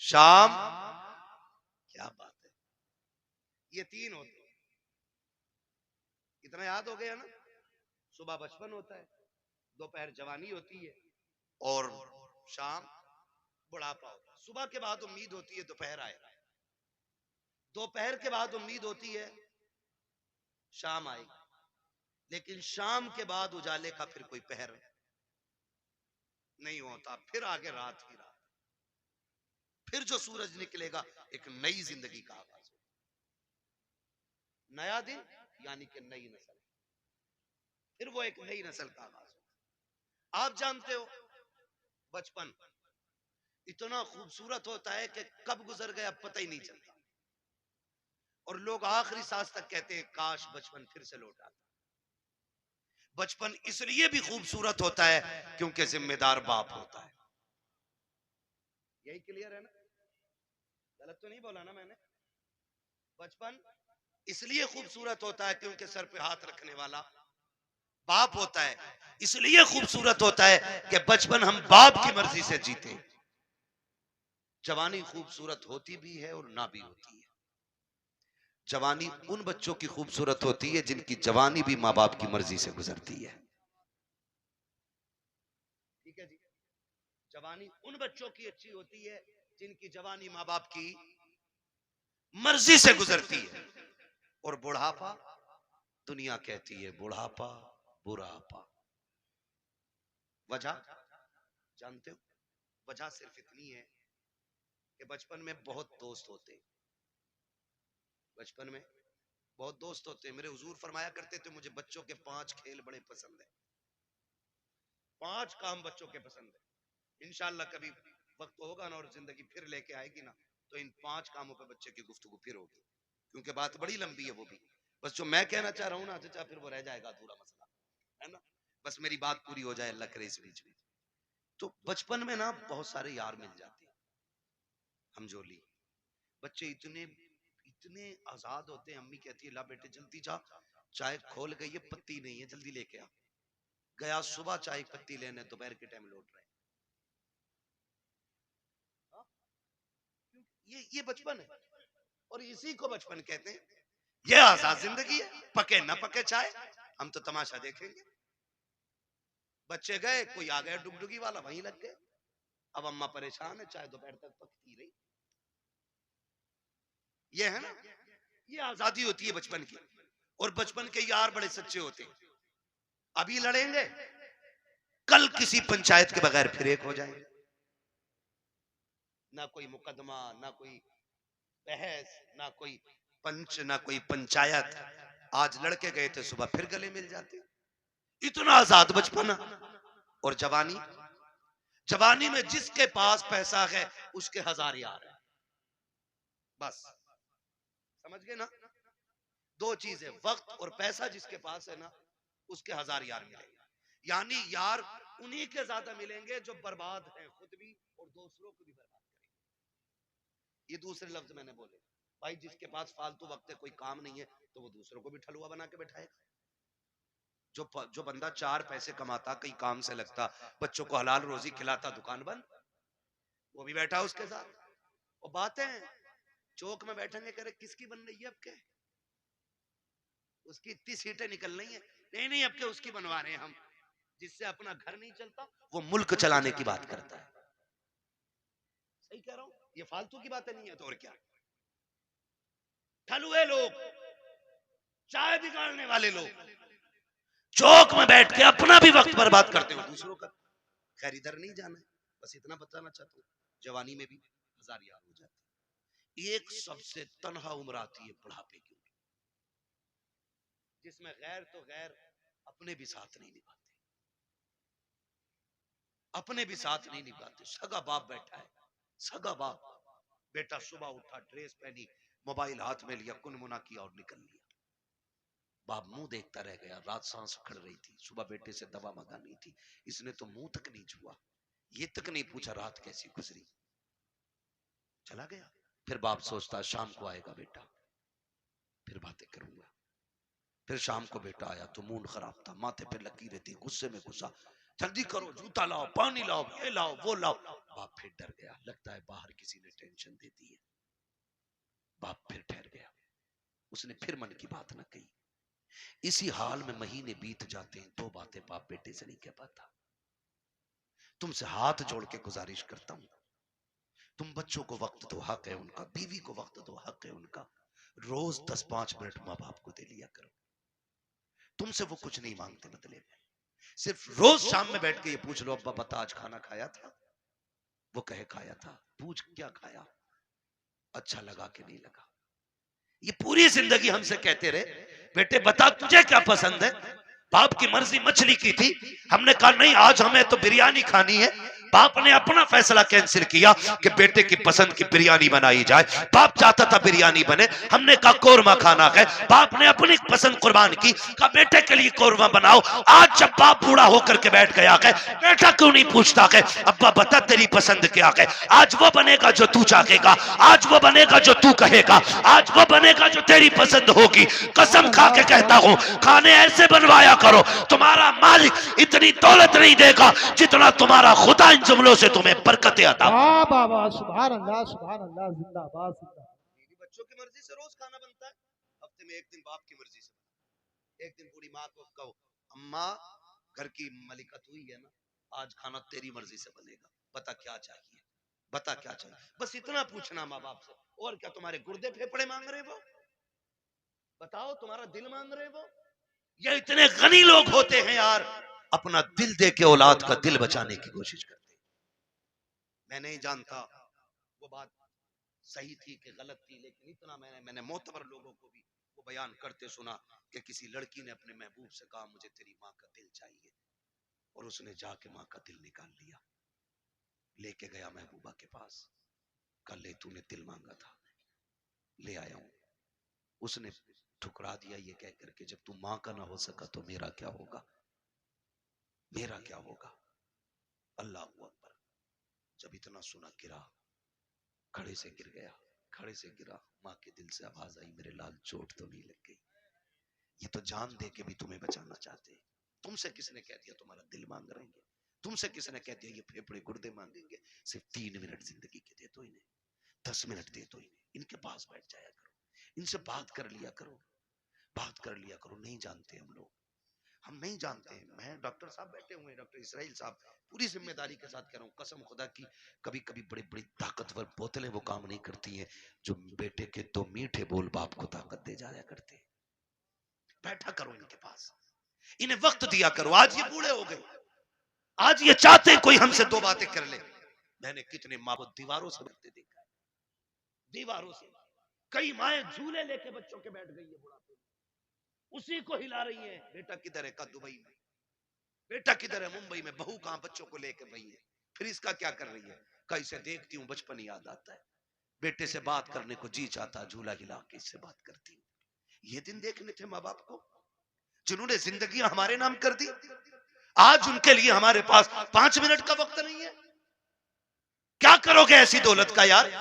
शाम। क्या बात है, ये 3 होते हैं। इतना याद हो गया ना? सुबह बचपन होता है, दोपहर जवानी होती है, और शाम बुढ़ापा होता है। सुबह के बाद उम्मीद होती है दोपहर आएगा, दोपहर के बाद उम्मीद होती है शाम आएगी, लेकिन शाम के बाद उजाले का फिर कोई पहर नहीं होता, फिर आगे रात ही रात, फिर जो सूरज निकलेगा एक नई जिंदगी का आगाज होगा, नया दिन यानी कि नई नस्ल, फिर वो एक नई नस्ल का आगाज होगा। आप जानते हो बचपन इतना खूबसूरत होता है कि कब गुजर गया पता ही नहीं चलता, और लोग आखिरी सांस तक कहते हैं काश बचपन फिर से लौट आता। बचपन इसलिए भी खूबसूरत होता है क्योंकि जिम्मेदार बाप होता है। यही क्लियर है ना? गलत तो नहीं बोला ना मैंने? बचपन इसलिए खूबसूरत होता है क्योंकि सर पे हाथ रखने वाला बाप होता है। इसलिए खूबसूरत होता है कि बचपन हम बाप की मर्जी से जीते। जवानी खूबसूरत होती भी है और ना भी होती है। जवानी उन बच्चों की खूबसूरत होती है जिनकी जवानी भी माँ बाप की मर्जी से गुजरती है। ठीक है जी? जवानी उन बच्चों की अच्छी होती है जिनकी जवानी माँ बाप की मर्जी से गुजरती है। और बुढ़ापा, दुनिया कहती है बुढ़ापा बुढ़ापा। वजह जानते हो? वजह सिर्फ इतनी है कि बचपन में बहुत दोस्त होते, बचपन में बहुत दोस्त होते। मेरे हुजूर फरमाया करते थे मुझे बच्चों के 5 खेल बड़े पसंद है, 5 काम बच्चों के पसंद है। इंशाअल्लाह कभी वक्त होगा ना और जिंदगी फिर लेके आएगी ना तो इन 5 कामों पे बच्चे की गुफ्तगू फिर होगी, क्योंकि बात बड़ी लंबी है वो भी। बस जो मैं कहना चाह रहा हूँ ना चाचा, फिर वो रह जाएगा अधूरा मसला, है ना? बस मेरी बात पूरी हो जाए, अल्लाह करे इस बीच में। तो बचपन में ना बहुत सारे यार मिल जाते हैं, हमजोली बच्चे इतने इतने आजाद होते हैं। अम्मी कहती है ला बेटे जल्दी जा, चाय खोल गई है पत्ती नहीं है जल्दी लेके आ। गया सुबह चाय पत्ती लेने, दोपहर के टाइम लौट रहे। हाँ? ये बचपन है, और इसी को बचपन कहते हैं। ये आजाद जिंदगी है, पके ना पके चाय हम तो तमाशा देखेंगे। बच्चे गए, कोई आ गया डुगडुगी वाला, वहीं लग गए। अब अम्मा परेशान है, चाय दोपहर तक पकती रही। ये है ना, ये आजादी होती है बचपन की। और बचपन के यार बड़े सच्चे होते हैं। अभी लड़ेंगे, कल किसी पंचायत के बगैर फिर एक हो जाएंगे। ना कोई मुकदमा, ना कोई बहस, ना कोई पंच, ना कोई पंचायत। आज लड़के गए थे, सुबह फिर गले मिल जाते। इतना आजाद बचपन। और जवानी, जवानी में जिसके पास पैसा है उसके 1000 यार है। बस समझ गए ना? 2 चीजें, वक्त और पैसा जिसके पास है ना उसके 1000 यार मिलेंगे। यानी यार उन्हीं के ज्यादा मिलेंगे जो बर्बाद हैं खुद भी और दूसरों को भी बर्बाद करेंगे। ये दूसरे लफ्ज मैंने बोले। भाई जिसके पास फालतू वक्त है, कोई काम नहीं है, तो वो दूसरों को भी ठलुआ बना के बैठाएगा। जो बंदा 4 पैसे कमाता, कहीं काम से लगता, बच्चों को हलाल रोजी खिलाता, दुकान बंद, वो भी बैठा उसके साथ। और बातें चौक में बैठेंगे, कह रहे किसकी बन रही है अब के, उसकी इतनी सीटें निकल रही हैं, नहीं नहीं अब के उसकी बनवा रहे हैं हम। जिससे अपना घर नहीं चलता वो मुल्क चलाने की बात करता है। सही कह रहा हूं, ये फालतू की बातें नहीं है तो और क्या। ठलुए लोग, चाय बिगाड़ने वाले लोग, चौक में बैठ के अपना भी वक्त बर्बाद करते हो, दूसरों का। खैर इधर नहीं जाना है, बस इतना बताना चाहता हूँ, जवानी में भी हजार यार हो जाते हैं। एक सबसे तन्हा उम्र आती है बुढ़ापे की उम्र, जिसमें गैर तो गैर अपने भी साथ नहीं निभाते, अपने भी साथ नहीं निभाते। सगा बाप बैठा है, सगा बाप, बेटा सुबह उठा, ड्रेस पहनी, मोबाइल हाथ में लिया, कुनमुना किया और निकल लिया। बाप मुंह देखता रह गया, रात सांस उखड़ रही थी, सुबह बेटे से दवा मंगानी थी, इसने तो मुंह तक नहीं छुआ, ये तक नहीं पूछा रात कैसी गुजरी, चला गया। फिर बाप सोचता शाम को आएगा बेटा, फिर बातें करूंगा। फिर शाम को बेटा आया तो मूड खराब था, माथे पे लकीरें थी, गुस्से में गुस्सा, जल्दी करो, जूता लाओ, पानी लाओ, ये लाओ, वो लाओ। बाप फिर डर गया, लगता है बाहर किसी ने टेंशन दे दी है। बाप फिर ठहर गया, उसने फिर मन की बात न कही। इसी हाल में महीने बीत जाते हैं, दो बातें बाप बेटे से नहीं कह पाता। तुमसे हाथ जोड़ के गुजारिश करता हूं, तुम बच्चों को वक्त दो, हक है उनका, बीवी को वक्त दो, हक है उनका। रोज 10-5 मिनट माँ बाप को दे लिया करो। तुमसे वो कुछ नहीं मांगते बदले में, सिर्फ रोज शाम में बैठ के ये पूछ लो, अब्बा बता आज खाना खाया था? वो कहे खाया था। पूछ क्या खाया, अच्छा लगा कि नहीं लगा। ये पूरी जिंदगी हमसे कहते रहे, बेटे बता तुझे क्या पसंद है? बाप की मर्जी मछली की थी, हमने कहा नहीं आज हमें तो बिरयानी खानी है। बाप ने अपना फैसला कैंसिल किया कि बेटे की पसंद की बिरयानी बनाई जाए। बाप चाहता था बिरयानी बने, हमने कहा कोरमा खाना है। बाप ने अपनी पसंद कुर्बान की, कहा बेटे के लिए कोरमा बनाओ। आज जब बाप बूढ़ा होकर के बैठ गया है, बेटा क्यों नहीं पूछता है अब्बा बता तेरी पसंद क्या है? आज वो बनेगा जो तू चाहेगा, आज वो बनेगा जो तू कहेगा, आज वो बनेगा जो तेरी पसंद होगी। कसम खा के कहता हूं, खाने ऐसे बनवाया करो, तुम्हारा मालिक इतनी दौलत नहीं देगा जितना तुम्हारा खुदा इन जुमलों से तुम्हें बरकतें अता। वाह बाबा, सुभान अल्लाह, सुभान अल्लाह, जिंदाबाद जिंदाबाद। बीवी बच्चों की मर्जी से रोज खाना बनता है, हफ्ते में एक दिन बाप की मर्जी से। एक दिन बूढ़ी माँ को कहो अम्मा घर की मलिका तू ही है ना, आज खाना तेरी मर्जी से बनेगा, बता क्या चाहिए, बता क्या चाहिए। बस इतना पूछना माँ बाप से, और क्या तुम्हारे गुर्दे फेफड़े मांग रहे वो? बताओ तुम्हारा दिल मांग रहे वो? ये इतने गनी लोग होते हैं यार, अपना दिल दे के औलाद का दिल बचाने की कोशिश करते हैं। मैं नहीं जानता वो बात सही थी कि गलत थी, लेकिन इतना मैंने मोतबर लोगों को भी वो बयान करते सुना कि किसी लड़की ने अपने महबूब से कहा मुझे तेरी माँ का दिल चाहिए, और उसने जाके माँ का दिल निकाल लिया, लेके गया महबूबा के पास, कल ले तूने दिल मांगा था, ले आया हूं। उसने ठुकरा दिया ये कह करके जब तू माँ का ना हो सका तो मेरा क्या होगा, मेरा क्या होगा। अल्लाह अकबर। जब इतना सुना गिरा, खड़े से गिर गया, खड़े से गिरा, माँ के दिल से आवाज आई मेरे लाल चोट तो नहीं लग गई? ये तो जान दे के भी तुम्हें बचाना चाहते हैं। तुमसे किसने कह दिया तुम्हारा दिल मांग रहे हैं? तुमसे किसने कह दिया ये फेफड़े गुर्दे मांगेंगे? सिर्फ 3 मिनट जिंदगी के दे दो इन्हें, 10 मिनट दे दो इन्हें, इनके पास बैठ जाया करो, इनसे बात कर लिया करो, बात कर लिया करो। नहीं जानते हम लोग, हम नहीं जानते। मैं डॉक्टर साहब बैठे हुए हैं, डॉक्टर इसराइल साहब, पूरी जिम्मेदारी के साथ कह रहा हूँ, कसम खुदा की, कभी कभी बड़ी बड़ी ताकतवर बोतलें वो काम नहीं करती हैं जो बेटे के 2 मीठे बोल बाप को ताकत दे जाया करते हैं। बैठा करो इनके पास, इन्हें वक्त दिया करो। आज ये बूढ़े हो गए, आज ये चाहते कोई हमसे 2 बातें कर ले। मैंने कितने माँ को दीवारों से बैठते देखा है, दीवारों से। कई माएं झूले लेके बच्चों के बैठ गई है बुढ़ापे में, उसी को हिला रही है। बेटा किधर है? का दुबई में। बेटा किधर है? मुंबई में। बहू कहां? बच्चों को लेके वही है। फिर इसका क्या कर रही है? का इसे देखती हूँ बचपन याद आता है, बेटे से बात करने को जी चाहता, झूला हिला के इससे बात करती हूँ। ये दिन देखने थे माँ बाप को जिन्होंने जिंदगी हमारे नाम कर दी। आज उनके लिए हमारे पास 5 मिनट का वक्त नहीं है। क्या करोगे ऐसी दौलत का यार?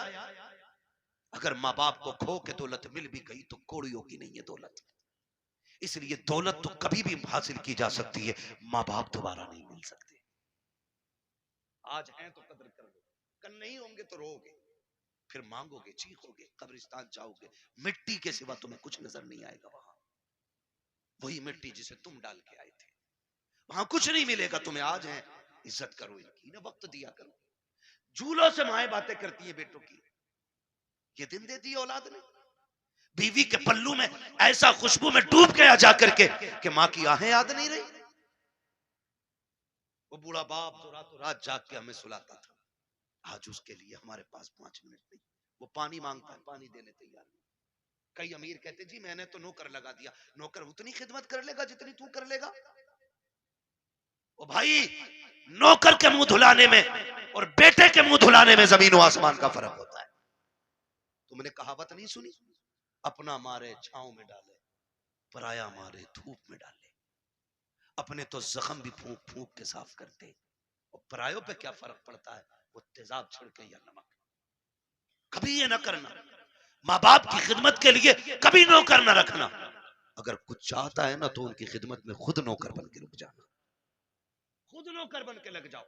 अगर माँ बाप को खो के दौलत मिल भी गई तो कोड़ियों की नहीं है दौलत। इसलिए दौलत तो कभी भी हासिल की जा सकती है, माँ बाप दोबारा नहीं मिल सकते। आज हैं तो कदर कर लो, कल नहीं होंगे तो रोगे। फिर मांगोगे, चीखोगे, कब्रिस्तान जाओगे, मिट्टी के सिवा तुम्हें कुछ नजर नहीं आएगा। वहां वही मिट्टी जिसे तुम डाल के आए थे, वहां कुछ नहीं मिलेगा तुम्हें। आज है, इज्जत करो इनकी ना, वक्त दिया करो। झूलों से माए बातें करती है बेटों की, ये दिन दे दी औलाद ने। बीवी के पल्लू में ऐसा खुशबू में डूब गया जाकर के कि माँ की आहें याद नहीं रही। वो बूढ़ा बाप तो रातों रात जाग के हमें सुलाता था, आज उसके लिए हमारे पास 5 मिनट नहीं। वो पानी मांगता है, पानी देने तैयार नहीं। कई अमीर कहते जी मैंने तो नौकर लगा दिया। नौकर उतनी खिदमत कर लेगा जितनी तू कर लेगा। ओ भाई, नौकर के मुंह धुलाने में और बेटे के मुंह धुलाने में जमीन और आसमान का फर्क होता है। तुमने कहावत नहीं सुनी, अपना मारे छांव में डाले, पराया मारे धूप में डाले। अपने तो जख्म भी फूंक फूंक के साफ करते, और परायों पे क्या फर्क पड़ता है, वो तेजाब छिड़के या नमक। कभी ये ना करना, माँ बाप की खिदमत के लिए कभी नौकर ना रखना। अगर कुछ चाहता है ना तो उनकी खिदमत में खुद नौकर बन के रुक जाना, खुद नौकर बन के लग जाओ।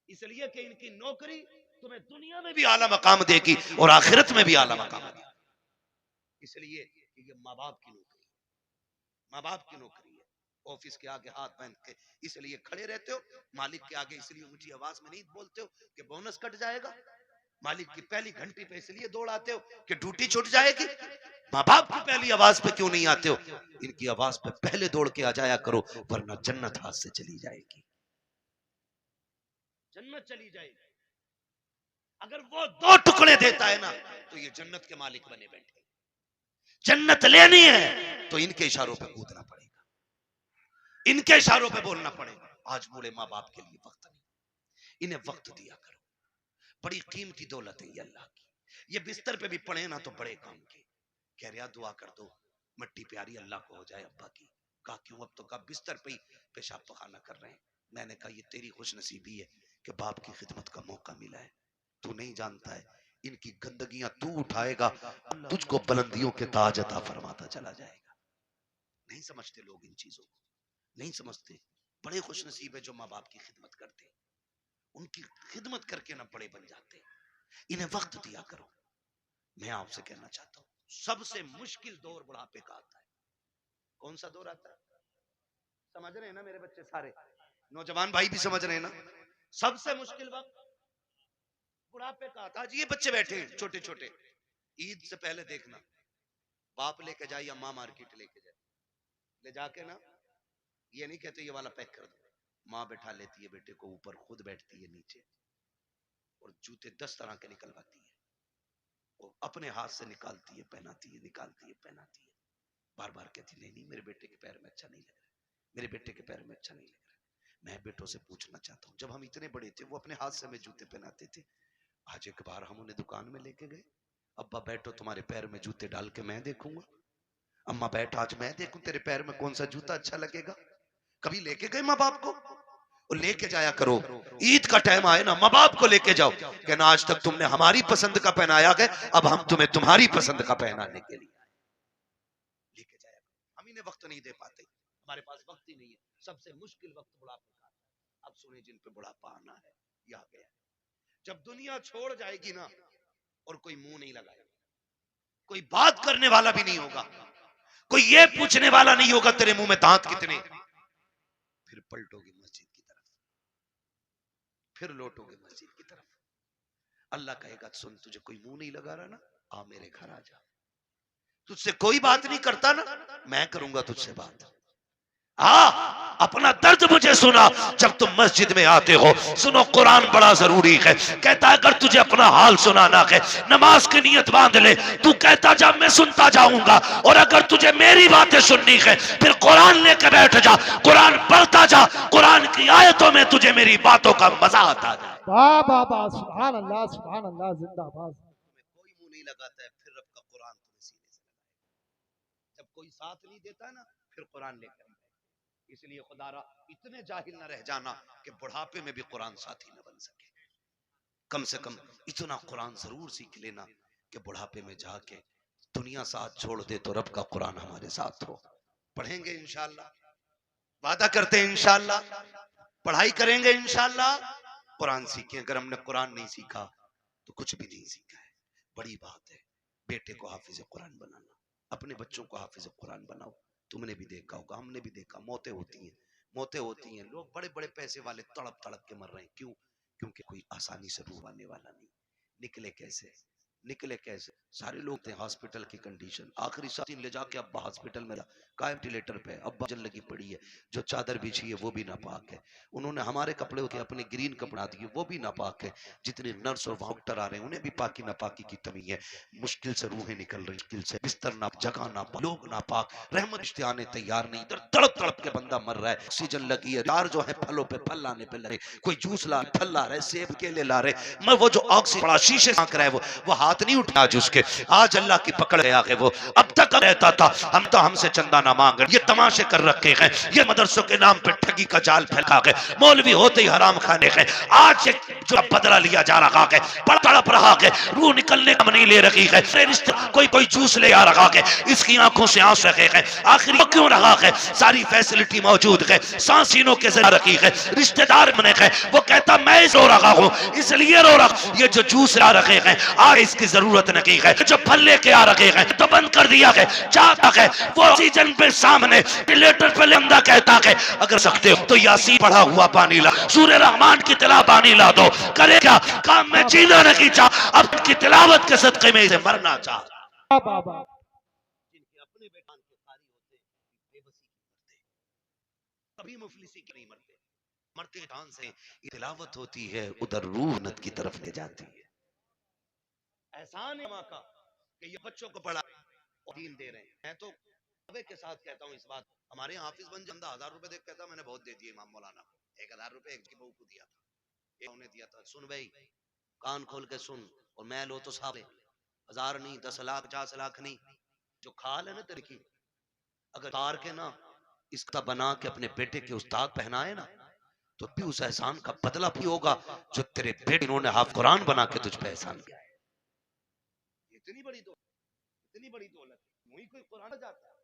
इसलिए कि इनकी नौकरी तुम्हें दुनिया में भी आला मकाम देगी और आखिरत में भी आला मकाम देगी। इसलिए कि ये माँ बाप की नौकरी, माँ बाप की नौकरी है। ऑफिस के आगे हाथ बांध के इसलिए खड़े रहते हो, मालिक के आगे इसलिए ऊंची आवाज में नहीं बोलते हो कि बोनस कट जाएगा। मालिक की पहली घंटी पे इसलिए दौड़ आते हो कि ड्यूटी छूट जाएगी। माँ बाप की पहली आवाज पे क्यों नहीं आते हो? इनकी आवाज पे पहले दौड़ के आ जाया करो, वरना जन्नत हाथ से चली जाएगी, जन्नत चली जाएगी। अगर वो 2 टुकड़े देता है ना तो ये जन्नत के मालिक बने बैठे। जन्नत लेनी है तो इनके इशारों पे कूदना पड़ेगा, इनके इशारों पे बोलना पड़ेगा। आज बूढ़े माँ बाप के लिए वक्त नहीं, इन्हें वक्त दिया करो। बड़ी कीमती दौलत है ये अल्लाह की। ये बिस्तर पे भी पड़े ना तो बड़े काम के। कह रहा दुआ कर दो, मट्टी प्यारी अल्लाह को हो जाए अब्बा की। कहा क्यों? अब तो कहा बिस्तर पे ही पेशाब पखाना कर रहे हैं। मैंने कहा ये तेरी खुशनसीबी है कि बाप की खिदमत का मौका मिला है। तू नहीं जानता है, इनकी गंदगियां तू उठाएगा, तुझको बुलंदियों के ताज अता फरमाता चला जाएगा। नहीं समझते लोग इन चीजों को, नहीं समझते। बड़े खुशनसीब है जो माँ बाप की खिदमत करते हैं, उनकी खिदमत करके ना बड़े बन जाते। इन्हें वक्त दिया करो। मैं आपसे कहना चाहता हूँ, सबसे मुश्किल दौर बुढ़ापे का आता है। कौन सा दौर आता है? समझ रहे हैं ना मेरे बच्चे? सारे नौजवान भाई भी समझ रहे हैं ना? सबसे मुश्किल वक्त बुढ़ापे का आता है। आज ये बच्चे बैठे हैं छोटे छोटे, ईद से पहले देखना, बाप लेके जाए या माँ मार्केट लेके जाए, ले जाके ना ये नहीं कहते ये वाला पैक कर दो, माँ बैठा लेती है बेटे को ऊपर, खुद बैठती है नीचे, और जूते 10 तरह के निकलवाती है, वो अपने हाथ से निकालती है, पहनाती है, निकालती है, पहनाती है। बार बार कहती नहीं नहीं मेरे बेटे के पैर में अच्छा नहीं लग रहा, मेरे बेटे के पैर में अच्छा नहीं लग रहा। मैं बेटों से पूछना चाहता हूँ, जब हम इतने बड़े थे वो अपने हाथ से हमें जूते पहनाते थे। आज एक बार हम उन्हें दुकान में लेके गए, अब्बा बैठो तुम्हारे पैर में जूते डाल के मैं देखूंगा। अम्मा बैठ आज मैं देखूं तेरे पैर में कौन सा जूता अच्छा लगेगा। कभी लेके गए माँ बाप को? और लेके जाया करो। ईद का टाइम आए ना माँ बाप को लेके जाओ, कहना आज तक तुमने हमारी पसंद का पहनाया गया, अब हम तुम्हें तुम्हारी पसंद का पहनाने के लिए लेके जाया करो। हम इन्हें वक्त नहीं दे पाते, हमारे पास वक्त ही नहीं है। सबसे मुश्किल वक्त बुढ़ापे का। अब सुने जिन पे बुढ़ापा आना है, यह आ गया। जब दुनिया छोड़ जाएगी ना और कोई मुंह नहीं लगाएगा, कोई बात करने वाला भी नहीं होगा, कोई ये पूछने वाला नहीं होगा तेरे मुंह में दांत कितने, फिर पलटोगे मस्जिद की तरफ, फिर लौटोगे मस्जिद की तरफ। अल्लाह कहेगा सुन, तुझे कोई मुंह नहीं लगा रहा ना, आ मेरे घर आ जा। तुझसे कोई बात नहीं करता ना, मैं करूंगा तुझसे बात। अपना दर्द मुझे सुना जब तुम मस्जिद में आते हो। सुनो कुरान बड़ा जरूरी है, कहता है अगर तुझे अपना हाल सुनाना है नमाज की नियत बांध ले। तू कहता जा मैं सुनता जाऊंगा, और अगर तुझे मेरी बातें सुननी है फिर कुरान लेकर बैठ जा, कुरान पढ़ता जा, कुरान की आयतों में तुझे मेरी बातों का मजा आता है। वाह वाह वाह, सुभान अल्लाह, जिंदाबाद। कोई मुंह नहीं लगाता है, फिर रब का कुरान तुम्हें सीने से लगाएगा। जब कोई साथ नहीं देता ना फिर कुरान लेकर। इसलिए खुदारा इतने जाहिल न रह जाना कि बुढ़ापे में भी कुरान साथी न बन सके। कम से कम इतना कुरान जरूर सीख लेना कि बुढ़ापे में जाके दुनिया साथ छोड़ दे तो रब का कुरान हमारे साथ हो। पढ़ेंगे इंशाअल्लाह, वादा करते हैं इंशाअल्लाह, पढ़ाई करेंगे इंशाअल्लाह, कुरान सीखें। अगर हमने कुरान नहीं सीखा तो कुछ भी नहीं सीखा है। बड़ी बात है बेटे को हाफिज कुरान बनाना, अपने बच्चों को हाफिज कुरान बनाओ। तुमने भी देखा होगा, हमने भी देखा, मौतें होती हैं, मौतें होती हैं, लोग बड़े बड़े पैसे वाले तड़प तड़प के मर रहे हैं। क्यों? क्योंकि कोई आसानी से रूह आने वाला नहीं। निकले कैसे? निकले कैसे? सारे लोग थे हॉस्पिटल की कंडीशन, आखिरी सांस ले जाके अब्बा हॉस्पिटल में कायम वेंटिलेटर पे, अब्बा जल लगी पड़ी है, जो चादर बिछी है वो भी नापाक है, उन्होंने हमारे कपड़े के अपने ग्रीन कपड़ा दिए वो भी नापाक है, जितने नर्स और डॉक्टर आ रहे हैं उन्हें भी पाकी नापाकी की कमी है। मुश्किल से रूहें निकल रही, मुश्किल से बिस्तर ना, जगह ना, लोग नापाक, रहमत रिश्ते आने तैयार नहीं, इधर तड़प तड़प के बंदा मर रहा है, ऑक्सीजन लगी है, यार जो है फलों पे फल लाने पे लगे, कोई जूस ला, फल ला रहे, सेब केले ला रहे, मैं वो जो ऑक्सीजन बड़ा शीशे झांक रहा है वो हाथ नहीं उठा आज उसके, आज अल्लाह की पकड़ गया कि वो अब तक रहता था हम तो हमसे चंदा ना मांग, ये तमाशे कर रखे हैं, ये मदरसों के नाम पे ठगी का जाल फैला गए, मौलवी होते ही हराम खाने गए, आज जो बदला लिया जा रहा है, बड़ा तड़प रहा है, रूह निकलने का नहीं ले रही है, रिश्ते कोई कोई जूस ले आ रहा है, इसकी आंखों से आंसू रखे हैं, आखिर क्यों रहा है, सारी फैसिलिटी मौजूद है, सांसीनों के जरिए रखी है, रिश्तेदार बने हैं, वो कहता मैं रो रहा हूँ इसलिए रो रहा, ये जो जूस ला रखे हैं आज इसकी जरूरत नहीं है, जो फल लेके आ रखे हैं तो बंद कर दिया है, चाहता है वो ऑक्सीजन पे सामने वेंटिलेटर पे बंदा कहता है अगर सकते हो तो यासीन पढ़ा हुआ पानी ला, सूरह रहमान की तिलावत पानी ला दो, करे क्या काम में जीना नहीं चाह, अब की तिलावत के सदके में इसे मरना चाह। बाबा जिनके अपने बेटान के कारी होते बेबसी की मरते, कभी मुफलिसी की नहीं मरते, मरते जान से तिलावत होती है उधर रूह नत की तरफ ले जाती है। एहसान है माँ का कि ये बच्चों को पढ़ा और दीन दे रहे हैं। मैं तो अबे के साथ कहता हूँ इस बात, हमारे यहाँ हाफिज बन बंदा 1000 रुपए देख कहता मैंने बहुत दे दिए इमाम मौलाना को, 1000 रुपए एक की बहू को दिया था, एक उन्हें दिया था, सुन भाई कान खोल के सुन, और मैं लो तो साले 1000 नहीं 10 लाख 50 लाख नहीं, जो खाल है ना तेरे की, अगर तार के ना इसका बना के अपने बेटे के उस्ताद पहनाए ना तो भी उस एहसान का बदला भी होगा जो तेरे बेटे इन्होंने हाफ कुरान बना के तुझ पे एहसान किया है। इतनी बड़ी दौलत, इतनी बड़ी दौलत वही कोई कुरान जाता है,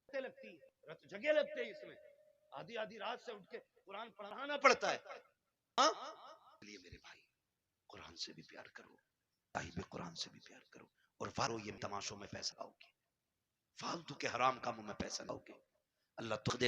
लगती है रत जगह लगते हैं इसमें, आधी आधी रात से उठ के कुरान पढ़ाना पड़ता है। हाँ लिए मेरे भाई कुरान से भी प्यार करो, साहिब कुरान से भी प्यार करो, और फारो ये तमाशों में पैसा लाओगे, फालतू के हराम कामों में पैसा लाओगे, अल्लाह तो